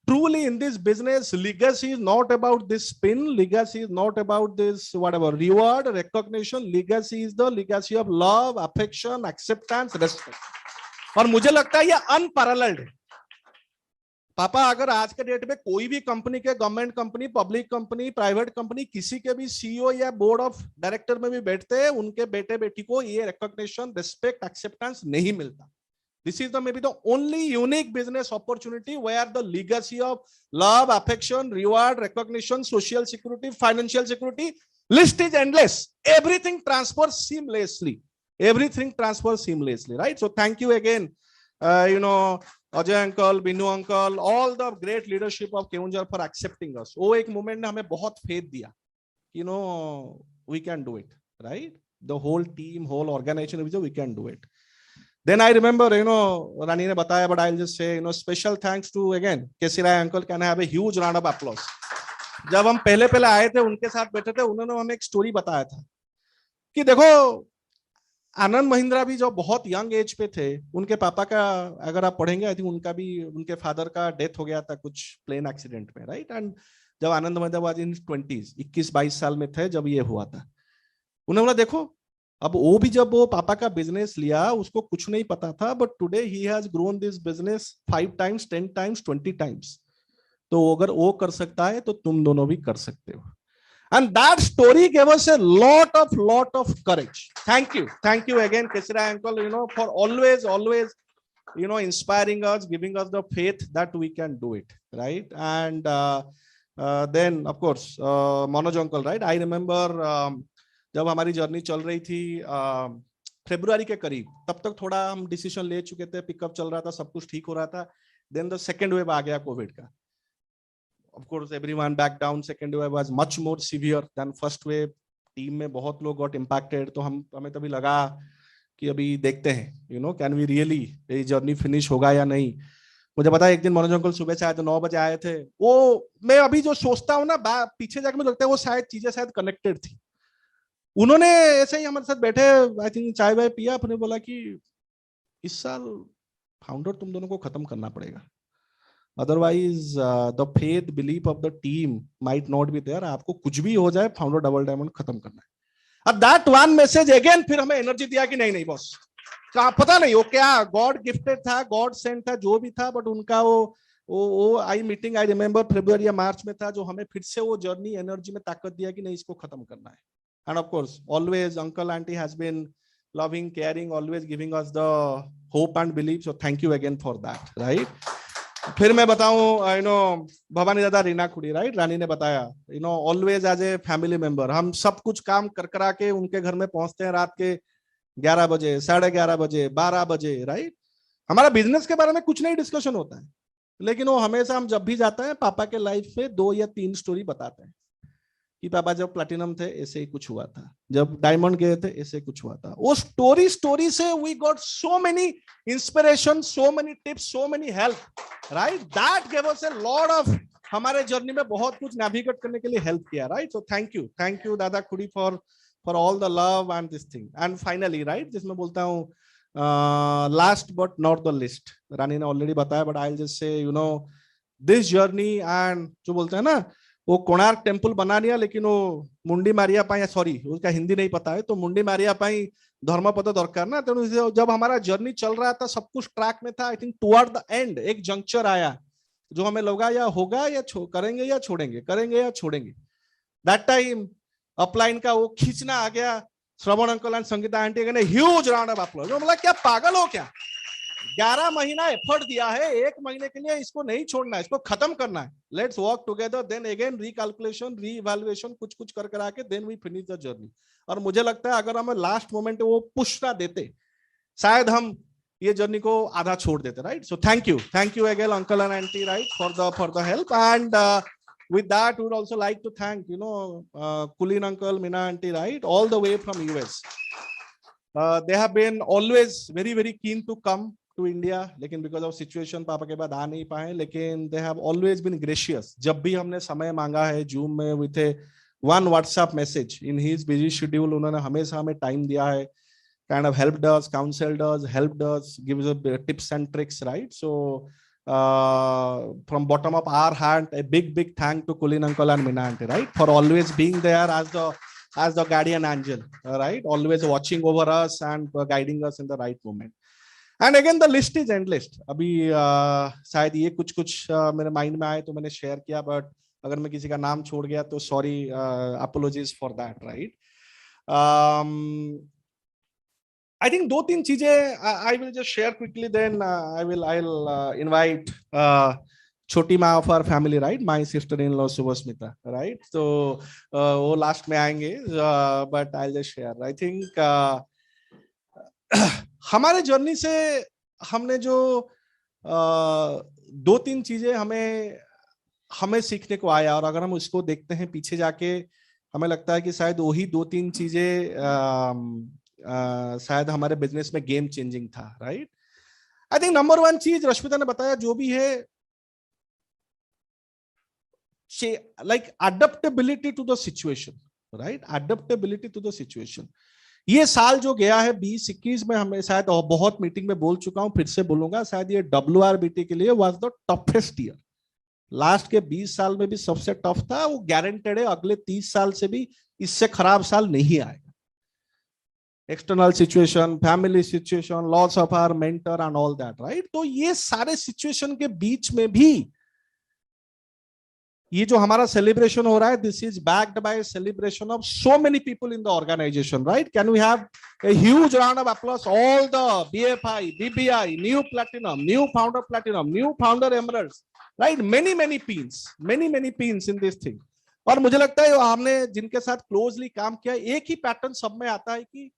truly in this business, legacy is not about this spin, legacy is not about this whatever reward, recognition, legacy is the legacy of love, affection, acceptance, respect। और मुझे लगता है ये अनपैरेलल्ड है। पापा अगर आज के डेट में कोई भी कंपनी के, government company, public company, private company, किसी के भी सीईओ या बोर्ड ऑफ डायरेक्टर में भी बैठते हैं, उनके बेटे बेटी को ये रिकॉग्निशन, रिस्पेक्ट, एक्सेप्टेंस नहीं मिलता। This is maybe the only unique business opportunity where the legacy of love, affection, reward, recognition, social security, financial security, list is endless. Everything transfers seamlessly. Everything transfers seamlessly, right? So thank you again, Ajay uncle, Binu uncle, all the great leadership of Keonjhar for accepting us. वो एक moment ने हमें बहुत faith दिया, you know, we can do it, right? The whole team, whole organization, we can do it. Then I remember, you know, Rani ne bataya, but I'll just say, you know, special thanks to again KC Rai uncle. Can I have a huge round of applause? जब हम पहले आए थे, उनके साथ बैठे थे, उन्होंने हमें एक स्टोरी बताया था कि देखो आनंद महिंद्रा भी जो बहुत यंग एज पे थे, उनके पापा का अगर आप पढ़ेंगे, आई थिंक उनका भी, उनके फादर का डेथ हो गया था कुछ प्लेन एक्सीडेंट में, राइट? एंड जब Anand Mahindra was in 20s, 21-22 साल में थे जब ये हुआ था। उन्होंने बोला देखो, अब वो भी जब वो पापा का बिजनेस लिया, उसको कुछ नहीं पता था, but today he has grown this business 5 times, 10 times, 20 times। तो अगर वो कर सकता है तो तुम दोनों भी कर सकते हो। And that story gave us a lot of courage. Thank you again, KC Rai uncle, you know, for always, you know, inspiring us, giving us the faith that we can do it, right? And then of course, Manoj uncle, right? I remember जब हमारी journey चल रही थी फरवरी के करीब, तब तक थोड़ा हम डिसीजन ले चुके थे, पिकअप चल रहा था, सब कुछ ठीक हो रहा था। देन द सेकेंड वेव आ गया कोविड का। Of course, everyone back down. Second wave was much more severe than first wave. Team में बहुत लोग got impacted, तो हमें तभी लगा कि अभी देखते हैं, you know, can we really ये जर्नी फिनिश होगा या नहीं। मुझे पता है एक दिन मनोज अंकल सुबह से आए थे, 9 बजे आए थे। वो मैं अभी जो सोचता हूँ ना, पीछे जाके मुझे लगता है वो शायद चीजें कनेक्टेड थी। उन्होंने ऐसे ही हमारे साथ बैठे, आई थिंक चाय वाय पिया, अपने बोला कि इस साल फाउंडर तुम दोनों को खत्म करना पड़ेगा, otherwise the faith belief of the team might not be there. आपको कुछ भी हो जाए, फाउंडर डबल डायमंड खत्म करना है। अब दैट वन मैसेज अगेन फिर हमें एनर्जी दिया कि नहीं बॉस, पता नहीं वो क्या गॉड गिफ्टेड था, गॉड सेंट था, जो भी था, बट उनका वो आई मीटिंग आई रिमेम्बर फरवरी या मार्च में था, जो हमें फिर से वो जर्नी एनर्जी में ताकत दिया कि नहीं, इसको खत्म करना है। And of course always uncle aunty has been loving, caring, always giving us the hope and belief, so thank you again for that, right? फिर मैं बताऊं, यू नो, भवानी दादा, रीना खुड़ी, राइट? रानी ने बताया, you know, always as A family member हम सब कुछ काम करा के उनके घर में पहुंचते हैं रात के 11 बजे, 11:30 बजे, 12 बजे, राइट? हमारा बिजनेस के बारे में कुछ नहीं डिस्कशन होता है, लेकिन वो हमेशा, हम जब भी जाते हैं पापा के लाइफ में 2 या 3 स्टोरी बताते हैं कि पापा जब प्लैटिनम थे ऐसे ही कुछ हुआ था, जब डायमंड गए थे ऐसे कुछ हुआ था। वो स्टोरी से we got so many inspiration, so many tips, so many help, right? That give us a lot of, हमारे जर्नी में बहुत कुछ नेविगेट करने के लिए हेल्प किया, right? So thank you dada khudi for all the love and this thing. And finally, right, जिसमें बोलता हूँ last but not the list, Rani ने ऑलरेडी बताया, but I will just say, you know, this journey and जो बोलते हैं ना, वो कोणार्क टेम्पल बना लिया, लेकिन वो मुंडी मारिया पाई, सॉरी उसका हिंदी नहीं पता है, तो मुंडी मारिया पाई धर्मपद दरकार ना। तो जब हमारा जर्नी चल रहा था, सब कुछ ट्रैक में था, I think toward the end एक जंक्चर आया जो हमें लगा या होगा या करेंगे या छोड़ेंगे। दैट टाइम अपलाइन का वो खींचना आ गया, श्रवण अंकल एंड संगीता आंटी ने ह्यूज राउंड ऑफ अप्लॉज। बोला क्या पागल हो क्या, 11 महीना एफर्ट दिया है, 1 महीने के लिए इसको नहीं छोड़ना है, इसको खत्म करना है। Let's work together, then again recalculation, reevaluation, कुछ कर आके then we finish the journey. और मुझे लगता है अगर हमें लास्ट मोमेंट वो पुश ना देते, शायद हम ये जर्नी को आधा छोड़ देते, right? So thank you again uncle and aunty, right, for the help. And with that we would also like to thank, you know, Kulin uncle, Meena auntie, right, all the way from US. They have been always very keen to come to India, लेकिन because of situation पापा के बाद आ नहीं पाए, लेकिन they have always been gracious। जब भी हमने समय मांगा है Zoom में with a one WhatsApp message in his busy schedule, उन्होंने हमेशा हमें टाइम दिया है, kind of helped us, counseled us, helped us, gives us tips and tricks, right? So from bottom of our heart, a big thank to Kulin uncle and Meena auntie, right, for always being there as the guardian angel, right, always watching over us and guiding us in the right moment. And again the list is endless. अभी शायद ये कुछ मेरे mind में आए तो मैंने share किया, बट अगर मैं किसी का नाम छोड़ गया तो sorry, apologies for that, right? I think 2-3 चीजें I will just share quickly, then I'll invite छोटी माँ of our family, right, my sister-in-law Subhasmita, right? So वो last में आएंगे, but I'll just share. I think हमारे journey से हमने जो 2-3 चीजें हमें सीखने को आया, और अगर हम उसको देखते हैं पीछे जाके हमें लगता है कि शायद वही 2-3 चीजें शायद हमारे बिजनेस में गेम चेंजिंग था, राइट। आई थिंक नंबर 1 चीज रश्मिता ने बताया जो भी है, like adaptability to the situation, right? Adaptability to the situation. ये साल जो गया है 2021 में, हमें शायद बहुत मीटिंग में बोल चुका हूं, फिर से बोलूंगा, शायद ये WRBT के लिए was the toughest year. Last के 20 साल में भी सबसे टफ था, वो गारंटेड है अगले 30 साल से भी इससे खराब साल नहीं आएगा। External situation, family situation, loss of our mentor and all that, right. तो ये सारे सिचुएशन के बीच में भी ये जो हमारा सेलिब्रेशन हो रहा है, this is backed by celebration of so many people in the organization, right. Can we have a huge round of applause all the BFI, BBI, new platinum, new founder emeralds, right? many pins in this thing। और मुझे लगता है हमने जिनके साथ closely काम किया, एक ही पैटर्न सब में आता है कि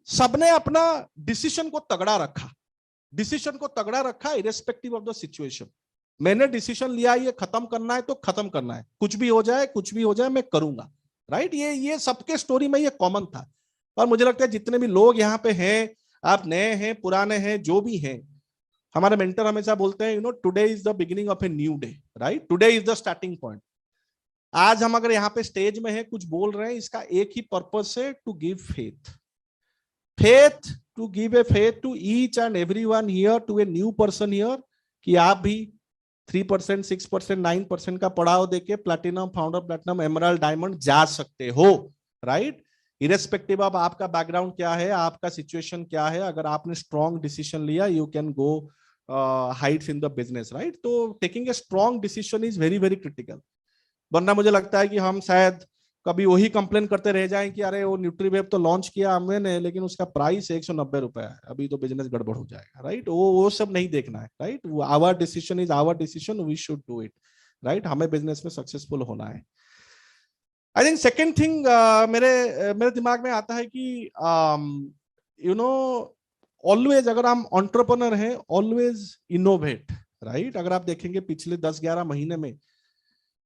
सबने अपना डिसीजन को तगड़ा रखा इरेस्पेक्टिव ऑफ द सिचुएशन। मैंने डिसीजन लिया ये खत्म करना है तो खत्म करना है, कुछ भी हो जाए मैं करूंगा, राइट। ये सबके स्टोरी में ये कॉमन था। और मुझे लगता है जितने भी लोग यहाँ पे हैं, आप नए हैं पुराने हैं जो भी हैं, हमारे मेंटर हमेशा बोलते हैं today is the beginning of a new day, right. Today is the starting point. आज हम अगर यहाँ पे स्टेज में हैं, कुछ बोल रहे हैं, इसका एक ही पर्पस है, to give faith to each and everyone here, to a new person here, कि आप भी 3%, 6%, 9% का पड़ाव देके platinum, founder platinum, emerald, diamond जा सकते हो, राइट। इरेस्पेक्टिव ऑफ आपका बैकग्राउंड क्या है, आपका सिचुएशन क्या है, अगर आपने स्ट्रॉन्ग डिसीजन लिया, you can go heights in the business, right. तो taking a strong decision is very very critical. वरना मुझे लगता है कि हम शायद कभी वही कंप्लेन करते रह जाएं कि अरे वो न्यूट्रीवेव तो लॉन्च किया हमने, लेकिन उसका प्राइस 190 रुपए है, अभी तो बिजनेस गड़बड़ हो जाएगा, राइट। वो सब नहीं देखना है, right. Our decision is our decision, we should do it, right. हमें बिजनेस में सक्सेसफुल होना है। आई थिंक सेकेंड थिंग मेरे दिमाग में आता है कि ऑलवेज अगर हम एंटरप्रेन्योर हैं, ऑलवेज इनोवेट, राइट। अगर आप देखेंगे पिछले 10-11 महीने में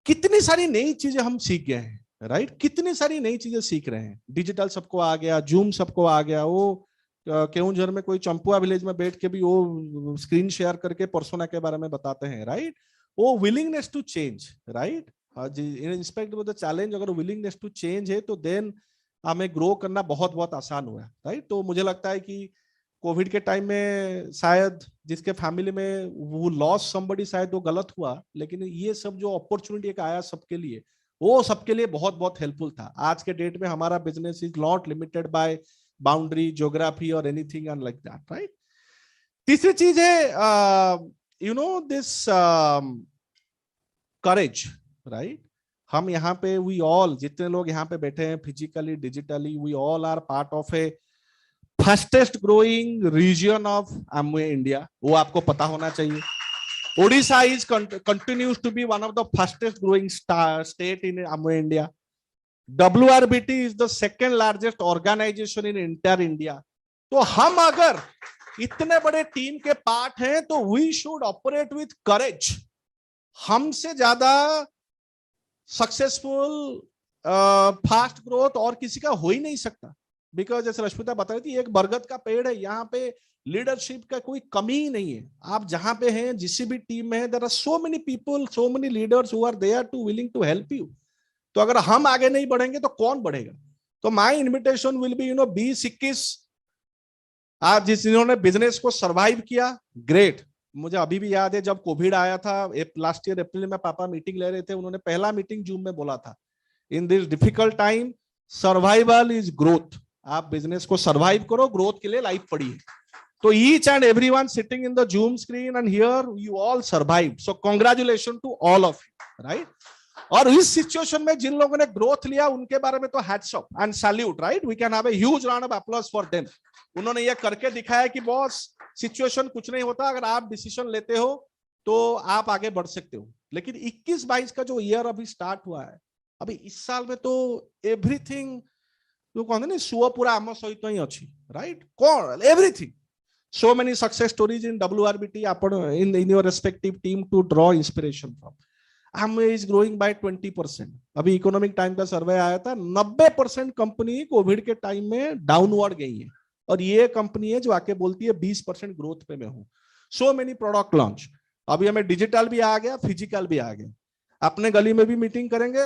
कितनी सारी नई चीजें हम सीख गए हैं, राइट। कितनी सारी नई चीजें सीख रहे हैं। डिजिटल सबको आ गया, जूम सबको आ गया, वो केवंझर में कोई चंपुआ विलेज में बैठ के भी वो स्क्रीन शेयर करके पर्सोना के बारे में बताते हैं, राइट। वो willingness to change, right. In respect of the challenge, अगर विलिंगनेस टू चेंज है तो देन हमें ग्रो करना बहुत बहुत आसान हुआ है, राइट। तो मुझे लगता है कि कोविड के टाइम में शायद जिसके फैमिली में वो लॉस समबडी, शायद वो गलत हुआ, लेकिन ये सब जो अपॉर्चुनिटी एक आया सबके लिए, वो सबके लिए बहुत बहुत हेल्पफुल था। आज के डेट में हमारा business is not limited by boundary, geography और anything and like that, right. तीसरी चीज है दिस करेज, राइट। हम यहाँ पे वी ऑल, जितने लोग यहाँ पे बैठे हैं physically, digitally, we all are part of a fastest growing region of Amway India. वो आपको पता होना चाहिए। Odisha is continues to be one of the fastest growing state in Amway India. WRBT is the second largest organization in entire India. तो हम अगर इतने बड़े टीम के पार्ट हैं तो we should operate with courage. हमसे ज्यादा सक्सेसफुल फास्ट ग्रोथ और किसी का हो ही नहीं सकता। बिकॉज जैसे रश्मिता बता रही थी, एक बरगद का पेड़ है, यहाँ पे लीडरशिप का कोई कमी ही नहीं है। आप जहां पे हैं, जिस भी टीम में है, there are so many people, so many leaders who are there to willing to help you. तो अगर हम आगे नहीं बढ़ेंगे तो कौन बढ़ेगा? तो माय इनविटेशन विल बी 20-21, आप जिन्होंने बिजनेस को सरवाइव किया, ग्रेट। मुझे अभी भी याद है जब कोविड आया था लास्ट ईयर अप्रैल में, पापा मीटिंग ले रहे थे, उन्होंने पहला मीटिंग जूम में बोला था, in this difficult time survival is growth. आप बिजनेस को सरवाइव करो, ग्रोथ के लिए लाइफ पड़ी है। So each and everyone sitting in the Zoom screen and here you all survived. So congratulations to all of you, right? और इस situation में जिन लोगों ने ग्रोथ लिया उनके बारे में तो hats off and salute, right. We can have a huge round of applause for them. उन्होंने ये करके दिखाया कि बॉस सिचुएशन कुछ नहीं होता, अगर आप डिसीजन लेते हो तो आप आगे बढ़ सकते हो। लेकिन 21-22 का जो ईयर अभी स्टार्ट हुआ है, अभी इस साल में तो एवरीथिंग जो कहते हैं सुआ पूरा आम सहित ही अच्छी, राइट। कौन everything, so many success stories in WRBT in your respective team to draw inspiration from. Amway is growing by 20%. अभी इकोनॉमिक टाइम का सर्वे आया था, 90% कंपनी कोविड के टाइम में डाउनवर्ड गई है, और ये कंपनी है जो आके बोलती है 20% ग्रोथ पे मैं हूं. So many product launch. अभी हमें डिजिटल भी आ गया, फिजिकल भी आ गया. अपने गली में भी मीटिंग करेंगे,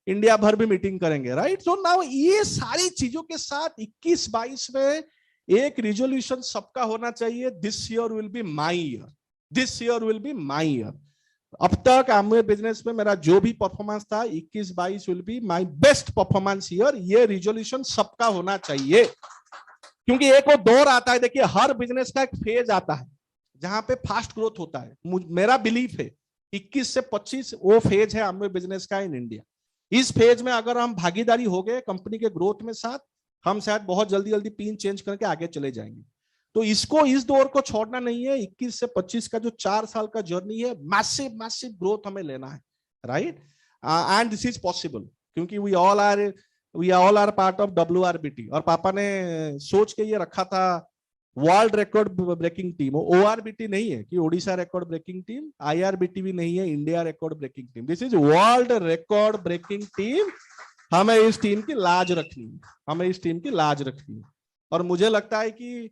इंडिया भर भी मीटिंग करेंगे, राइट. सो नाउ ये सारी चीजों के साथ 21-22 में एक रिजोल्यूशन सबका होना चाहिए, this year will be my year, this year will be my year. अब तक एमवे बिजनेस में मेरा जो भी परफॉर्मेंस था, 21-22 will be my best performance year. ये रिजोल्यूशन सबका होना चाहिए, क्योंकि एक वो दौर आता है. देखिए, हर बिजनेस का एक फेज आता है जहां पे फास्ट ग्रोथ होता है. मेरा बिलीफ है 21 से 25 वो फेज है एमवे बिजनेस का इन इंडिया. इस फेज में अगर हम भागीदारी हो गए कंपनी के ग्रोथ में साथ, हम शायद बहुत जल्दी जल्दी पिन चेंज करके आगे चले जाएंगे. तो इस दौर को छोड़ना नहीं है. 21 से 25 का जो 4 साल का जर्नी है, मैसिव ग्रोथ हमें लेना है, right. And this is possible, क्योंकि we all are part of WRBT. और पापा ने सोच के ये रखा था world record breaking team. ORBT नहीं है कि Odisha record breaking team, IRBT भी नहीं है, India record breaking team. This is world record breaking team. हमें इस टीम की लाज रखनी है, हमें इस टीम की लाज रखनी है. और मुझे लगता है कि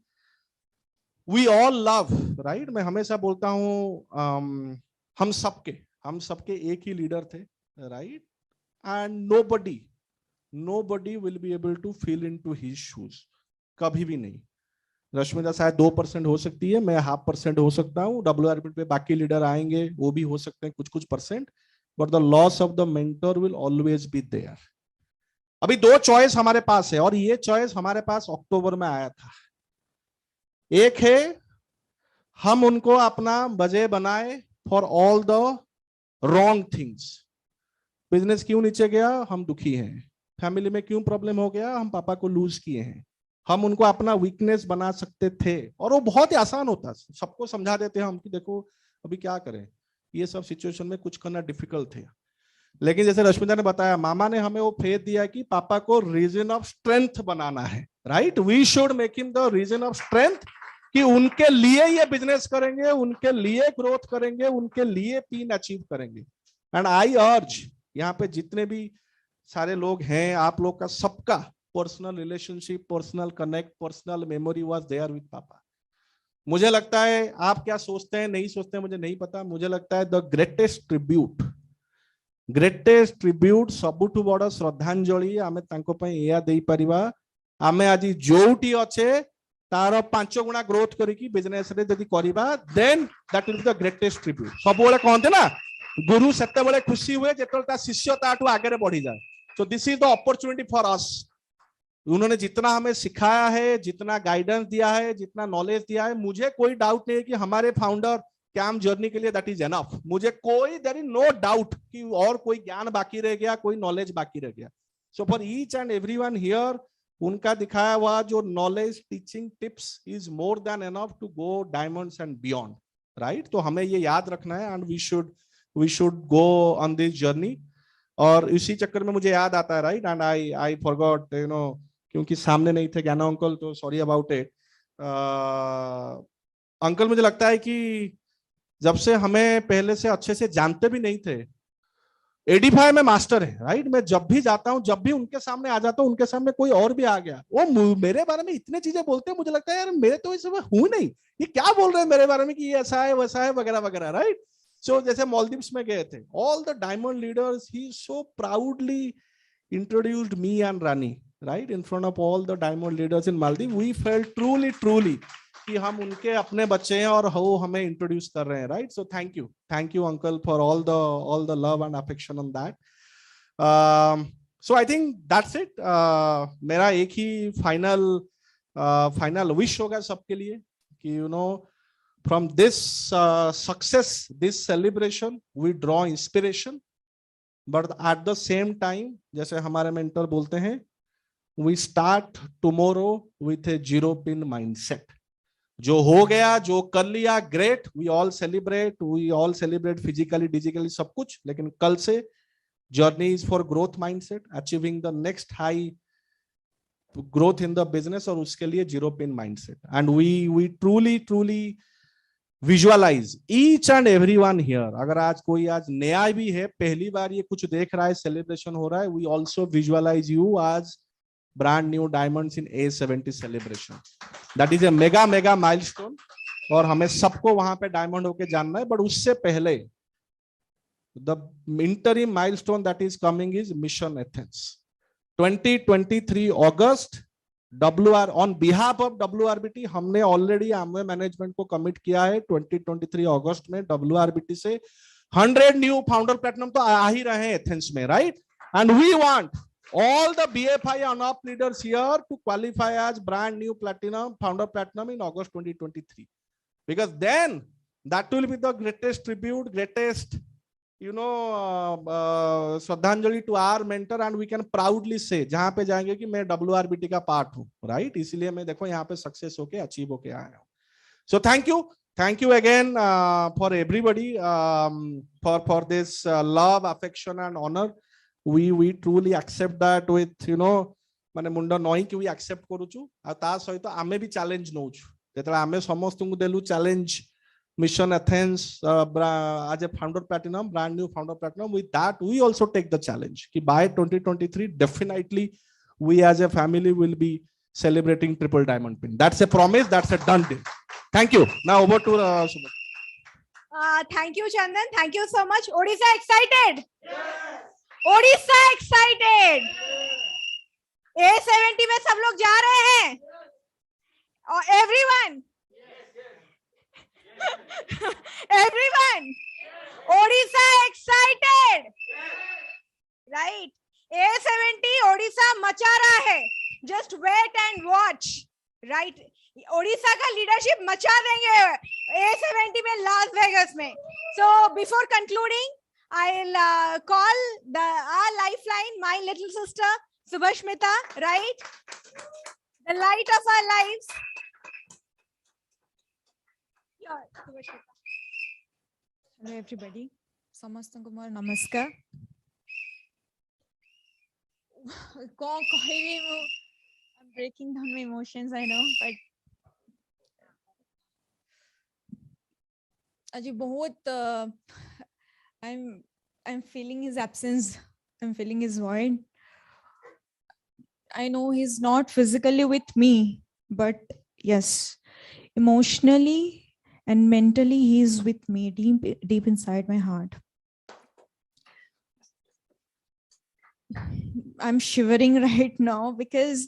वी ऑल लव, राइट. मैं हमेशा बोलता हूं हम सबके एक ही लीडर थे, right. And nobody will be able to fill into his shoes. कभी भी नहीं. रश्मिता शायद 2% हो सकती है, मैं 0.5% हो सकता हूँ. WRBT पे बाकी लीडर आएंगे, वो भी हो सकते हैं कुछ %, but the loss of the mentor will always be there. अभी 2 चॉइस हमारे पास है, और ये चॉइस हमारे पास अक्टूबर में आया था. एक है हम उनको अपना वजह बनाए for all the wrong things. Business क्यों नीचे गया, हम दुखी हैं. फैमिली में क्यों प्रॉब्लम हो गया, हम पापा को लूज किए हैं. हम उनको अपना वीकनेस बना सकते थे, और वो बहुत ही आसान होता. सबको समझा देते हैं हम कि देखो अभी क्या करें, ये सब सिचुएशन में कुछ करना डिफिकल्ट थे. लेकिन जैसे रश्मिता ने बताया, मामा ने हमें वो फेथ दिया कि पापा को रीजन ऑफ स्ट्रेंथ बनाना है, right. We should make him the reason of strength, कि उनके लिए ये बिजनेस करेंगे, उनके लिए ग्रोथ करेंगे, उनके लिए पिन अचीव करेंगे. एंड आई अर्ज, यहाँ पे जितने भी सारे लोग हैं, आप लोग का सबका personal relationship, personal connect, personal memory was there with पापा. मुझे लगता है, आप क्या सोचते हैं नहीं सोचते हैं मुझे नहीं पता, मुझे लगता है द ग्रेटेस्ट ट्रिब्यूट सबुठु बड़ श्रद्धांजलि आमे तांको पई एया देई परिबा. आमे आज जोउटी अच्छे तार 5 गुणा ग्रोथ करिकी बिजनेस रे जदी करिबा, then that will be the greatest tribute. सब बेले कहते ना, गुरु सेते बेले खुशी हुए जेतले ता शिष्य ताठू आगे बढ़ी जाए. So this is the opportunity for us. उन्होंने जितना हमें सिखाया है, जितना गाइडेंस दिया है, जितना नॉलेज दिया है, मुझे कोई डाउट नहीं है कि हमारे फाउंडर कैंप जर्नी के लिए दैट इज एनफ. मुझे कोई देयर इज नो डाउट कि और कोई ज्ञान बाकी रह गया, कोई नॉलेज बाकी रह गया. So for each and everyone here, उनका दिखाया हुआ जो knowledge, teaching, tips is more than enough to go diamonds and beyond, right. तो हमें ये याद रखना है, and we should go on this journey. और इसी चक्कर में मुझे याद आता है, राइट, एंड आई फॉरगॉट, क्योंकि सामने नहीं थे ज्ञानो अंकल, तो सॉरी अबाउट इट. अंकल, मुझे लगता है कि जब से हमें पहले से अच्छे से जानते भी नहीं थे, एडिफाई में मास्टर है, राइट. मैं जब भी जाता हूँ, जब भी उनके सामने आ जाता हूँ, उनके सामने कोई और भी आ गया, वो मेरे बारे में इतने चीजें बोलते हैं, मुझे लगता है यार मेरे तो इस हूं नहीं, ये क्या बोल रहे हैं मेरे बारे में कि ये ऐसा है वैसा है वगैरह वगैरह, राइट. सो जैसे मालदीव्स में गए थे, all the diamond leaders, he so proudly introduced me and Rani, right, in front of all the diamond leaders in Maldives. We felt truly कि हम उनके अपने बच्चे हैं और वो हमें इंट्रोड्यूस कर रहे हैं, right. So thank you uncle for all the love and affection on that. So I think that's it. मेरा एक ही फाइनल विश होगा सबके लिए कि from this success, this celebration, we draw inspiration, but at the same time, जैसे हमारे mentor बोलते हैं, we start tomorrow with a 0 pin mindset. जो हो गया, जो कर लिया, great, we all celebrate physically, digitally, सब कुछ, लेकिन कल से journey is for growth mindset, achieving the next high growth in the business, और उसके लिए 0 pin mindset. And we truly visualize each and everyone here. अगर आज कोई आज नया भी है, पहली बार ये कुछ देख रहा है, सेलिब्रेशन हो रहा है, वी ऑल्सो विजुअलाइज यू आज brand new diamonds in A70 celebration. That is a mega mega milestone और हमें सबको वहां पे डायमंड होके जानना है. बट उससे पहले the interim milestone that is coming is mission Athens 2023 August. WR on behalf of WRBT हमने ऑलरेडी आमवे मैनेजमेंट को कमिट किया है 2023 अगस्त में WRBT से 100 न्यू फाउंडर प्लेटिनम तो आ ही रहे हैं एथेंस में, right? And we want all the BFI UNOP leaders here to qualify as brand new platinum founder platinum in August 2023, because then that will be the greatest tribute, greatest श्रद्धांजलि to our mentor, and we can proudly say जहां पे जाएंगे कि मैं WRBT का part हूं, right? इसीलिए मैं देखो यहाँ पे सक्सेस होके अचीव होके आया हूं. So thank you again for everybody for this love, affection and honor. We truly accept that with माने मुंडा नई कि we accept करूछु. आ ता सहित आमे भी चैलेंज नउछु. जेतला आमे समस्त को देलु challenge mission Athens as a founder platinum, brand new founder platinum, with that we also take the challenge कि by 2023 definitely we as a family will be celebrating triple diamond pin. That's a promise, that's a done deal. Thank you. Now over to Subhash. Thank you, Chandan. Thank you so much. Odisha excited? Yes. Odisha excited? Yes. A70 में सब लोग जा रहे हैं? और everyone? Yes. Everyone? Yes. Odisha excited? Yes. Right. A70 Odisha मचा रहा है. Just wait and watch. Right. Odisha का लीडरशिप मचा देंगे A70 में लास वेगस में. So before concluding, I'll call our lifeline, my little sister Subhashmita, right? The light of our lives. Yeah, Subhashmita. Hello everybody. Samastan Kumar namaskar. I'm breaking down my emotions, I know, but Aji bahut I'm feeling his absence. I'm feeling his void. I know he's not physically with me, but yes, emotionally and mentally he's with me deep inside my heart. I'm shivering right now because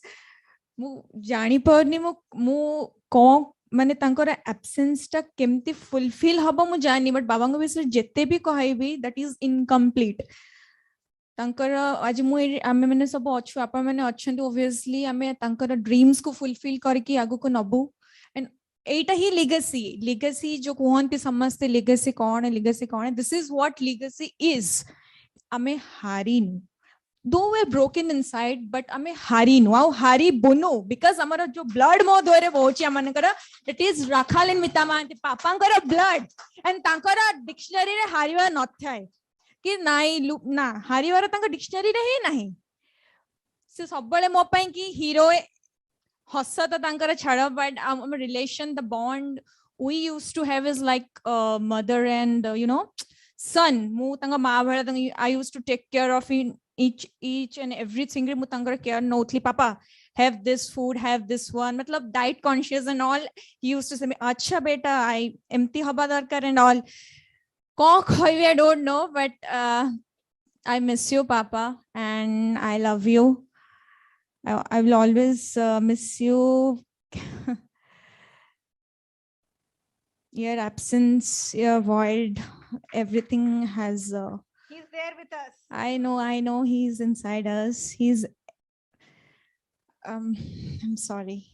mu jani parni mu ko माने तांकर absence टा केमती fulfil हबो मु जानी, but बाबा को विषय जेते भी कहबी दैट इज इनकम्प्लीट. तांकर आज मु आमे माने सब अछु, आपन माने अछंती, ऑब्वियसली आमे तांकर ड्रीम्स को फुलफिल करके आगु को Nabu. And Etah he legacy जो कहंती समस्ते लीगेसी कोन है, this is what legacy is. आमे हारिनु, though we're broken inside, but ame harinu au hari bunu, because amara jo blood mo dore bochi amanakara, that is Rakhalin Mitamanti papankara blood, and tankara dictionary re hariwa not thai ki nai na hariwara tanka dictionary re hi nahi. Se sabbale mo pai ki hero hassa ta tankara chhada, but our relation, the bond we used to have is like mother and son. Mu tanga ma bhara I used to take care of each and everything. Mu tanga care notli, papa have this food, have this one, matlab diet conscious and all. He used to say acha beta I empty haba darkar and all. I don't know, but I miss you, papa, and I love you. I will always miss you. Your absence, your void, everything has He's there with us. I know he's inside us. He's I'm sorry.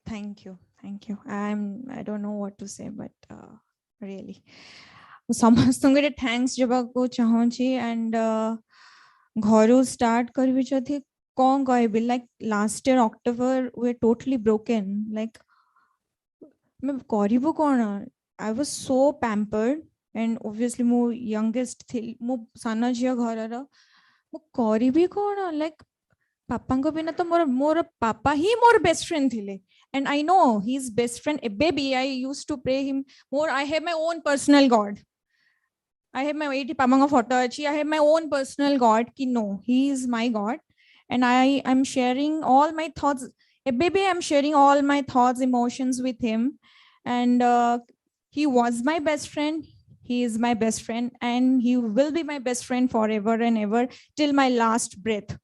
Thank you. I don't know what to say, but really समस्तंगे thanks जबा को चाहूँ छी. And घरू start करबी जथि कौन कहबी, like last year October we totally broken. Like मैं करिबो कोन, I was so pampered, and obviously मो यंगेस्ट थी, मो साना झिया घरर, मो करिबी कोन. लाइक पापा को बिना तो मोर मोर पापा ही मोर बेस्ट फ्रेंड थिले and I know he's best friend. A baby, I used to pray him more. I have my own personal God. I have my 80 pamanga photo. I have my own personal God. Ki no, he is my God, and I am sharing all my thoughts. A baby, I'm sharing all my thoughts, emotions with him, and he was my best friend. He is my best friend, and he will be my best friend forever and ever till my last breath.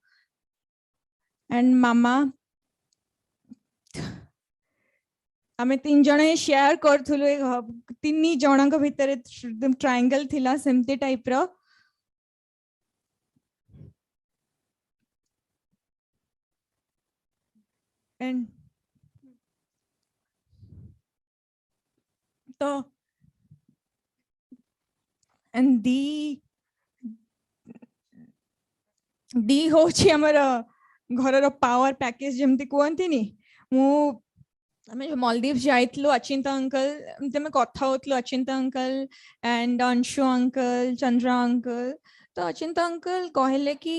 And Mama, आमे तीन जने share करथुलु तीन जनक भितर triangle थिला सेमती type row and तो and D होची हमर घर रो पावर पैकेज जेमती कहंती नी मु आमे मालदीव जाइतलो अचिंत अंकल तमे कथा होतलो Achint uncle and Anshu uncle Chandra uncle तो अचिंत अंकल कहले कि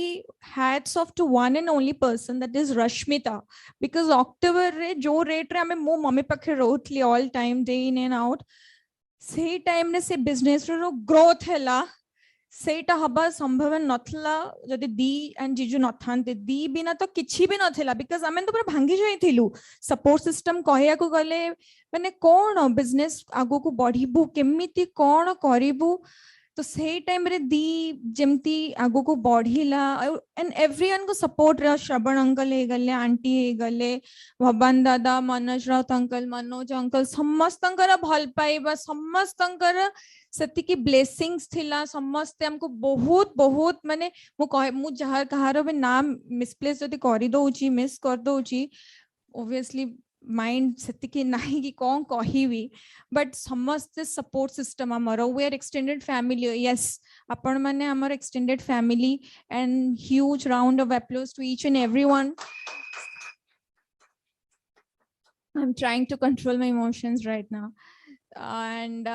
hats off to one and only person that is Rashmita because October रे जो रेट रे आमे मो मम्मी पाखे रहतली all time day in and out से टाइम रे से बिजनेस रो ग्रोथ हैला सेटा हबा संभव नथला जदि दी एंड जीजू नथांते दी बिना तो किछि भी नथिला बिकॉज आमे तो पूरा भांगी जाइथिलु सपोर्ट सिस्टम कहया को गले माने कोन बिजनेस आगो को बढ़िबु केमिति कोन करिबु तो से टाइम रे दी जेमती आगो को बढ़िला एंड एवरीवन को सपोर्ट रे श्रवण अंकल हे गले आंटी हे गले भवन दादा मनोज राउत अंकल मनोज अंकल समस्तंकर भल पाइबा समस्तंकर सेति की ब्लेसिंग्स थिला समस्ते हमको बहुत बहुत माने मु जहार कहारो भी नाम मिसप्लेस जदी करि दोउची मिस कर दोउची ऑब्वियसली माइंड सेति की नाही कि कोन कहिबी बट समस्त सपोर्ट सिस्टम हमर we are extended family yes आपण माने हमर extended family and huge round of applause to each and everyone I am trying to control my emotions right now and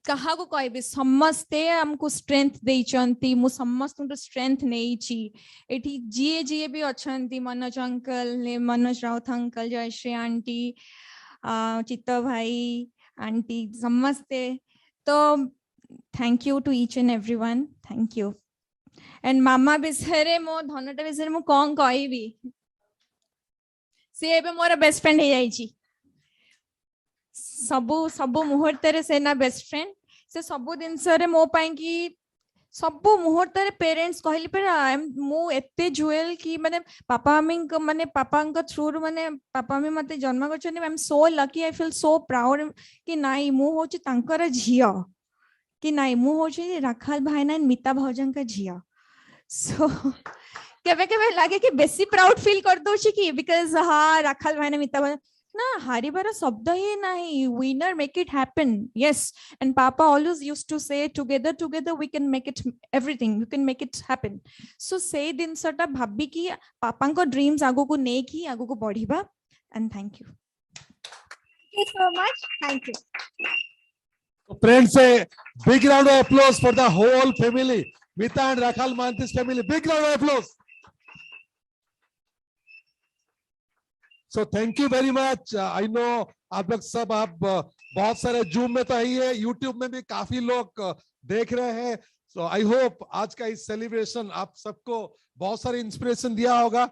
कहा को कहबे समस्ते हमको स्ट्रेंथ देइचंती मु समस्त स्ट्रेंथ नेइची एठी जीए जीए भी अछंती Manoj uncle Manoj Raut uncle Jayashree aunty Chitta भाई आंटी समस्ते तो thank you to each and everyone thank you and मामा बिसरे मो धनटा बिसरे मु कोन कहबी से एबे मोर बेस्ट फ्रेंड हे जाईची सबु सबु मुहूर्त रे सेना बेस्ट फ्रेंड से सबु दिन सरे मो पाई कि सबु मुहूर्त रे पेरेंट्स कहली पर मु एते जुएल कि माने पापा का थ्रू माने पापा मी मते जन्म करछन I am so lucky I feel so proud कि नाई मु होची तांकर झिया कि नाई मु होची राखाल भाईना मिता भौजन का झिया सो केबे केबे लागे कि बेसी प्राउड फील कर दोची कि बिकॉज़ हा राखाल भाईना मिता भौजन ना हारिबार शब्द ही नहीं winner make it happen yes and पापा always used to say together we can make it everything you can make it happen so से दिन सटा भाबी कि पापा को ड्रीम्स आगो को ने की आगो को बढ़िबा and thank you so much thank you friends a big round of applause for the whole family Mita and Rakhal मांतिस family big round of applause so thank you very much I know आप लोग सब आप बहुत सारे जूम में तो आई है यूट्यूब में भी काफी लोग देख रहे हैं सो आई होप आज का इस सेलिब्रेशन आप सबको बहुत सारे इंस्पिरेशन दिया होगा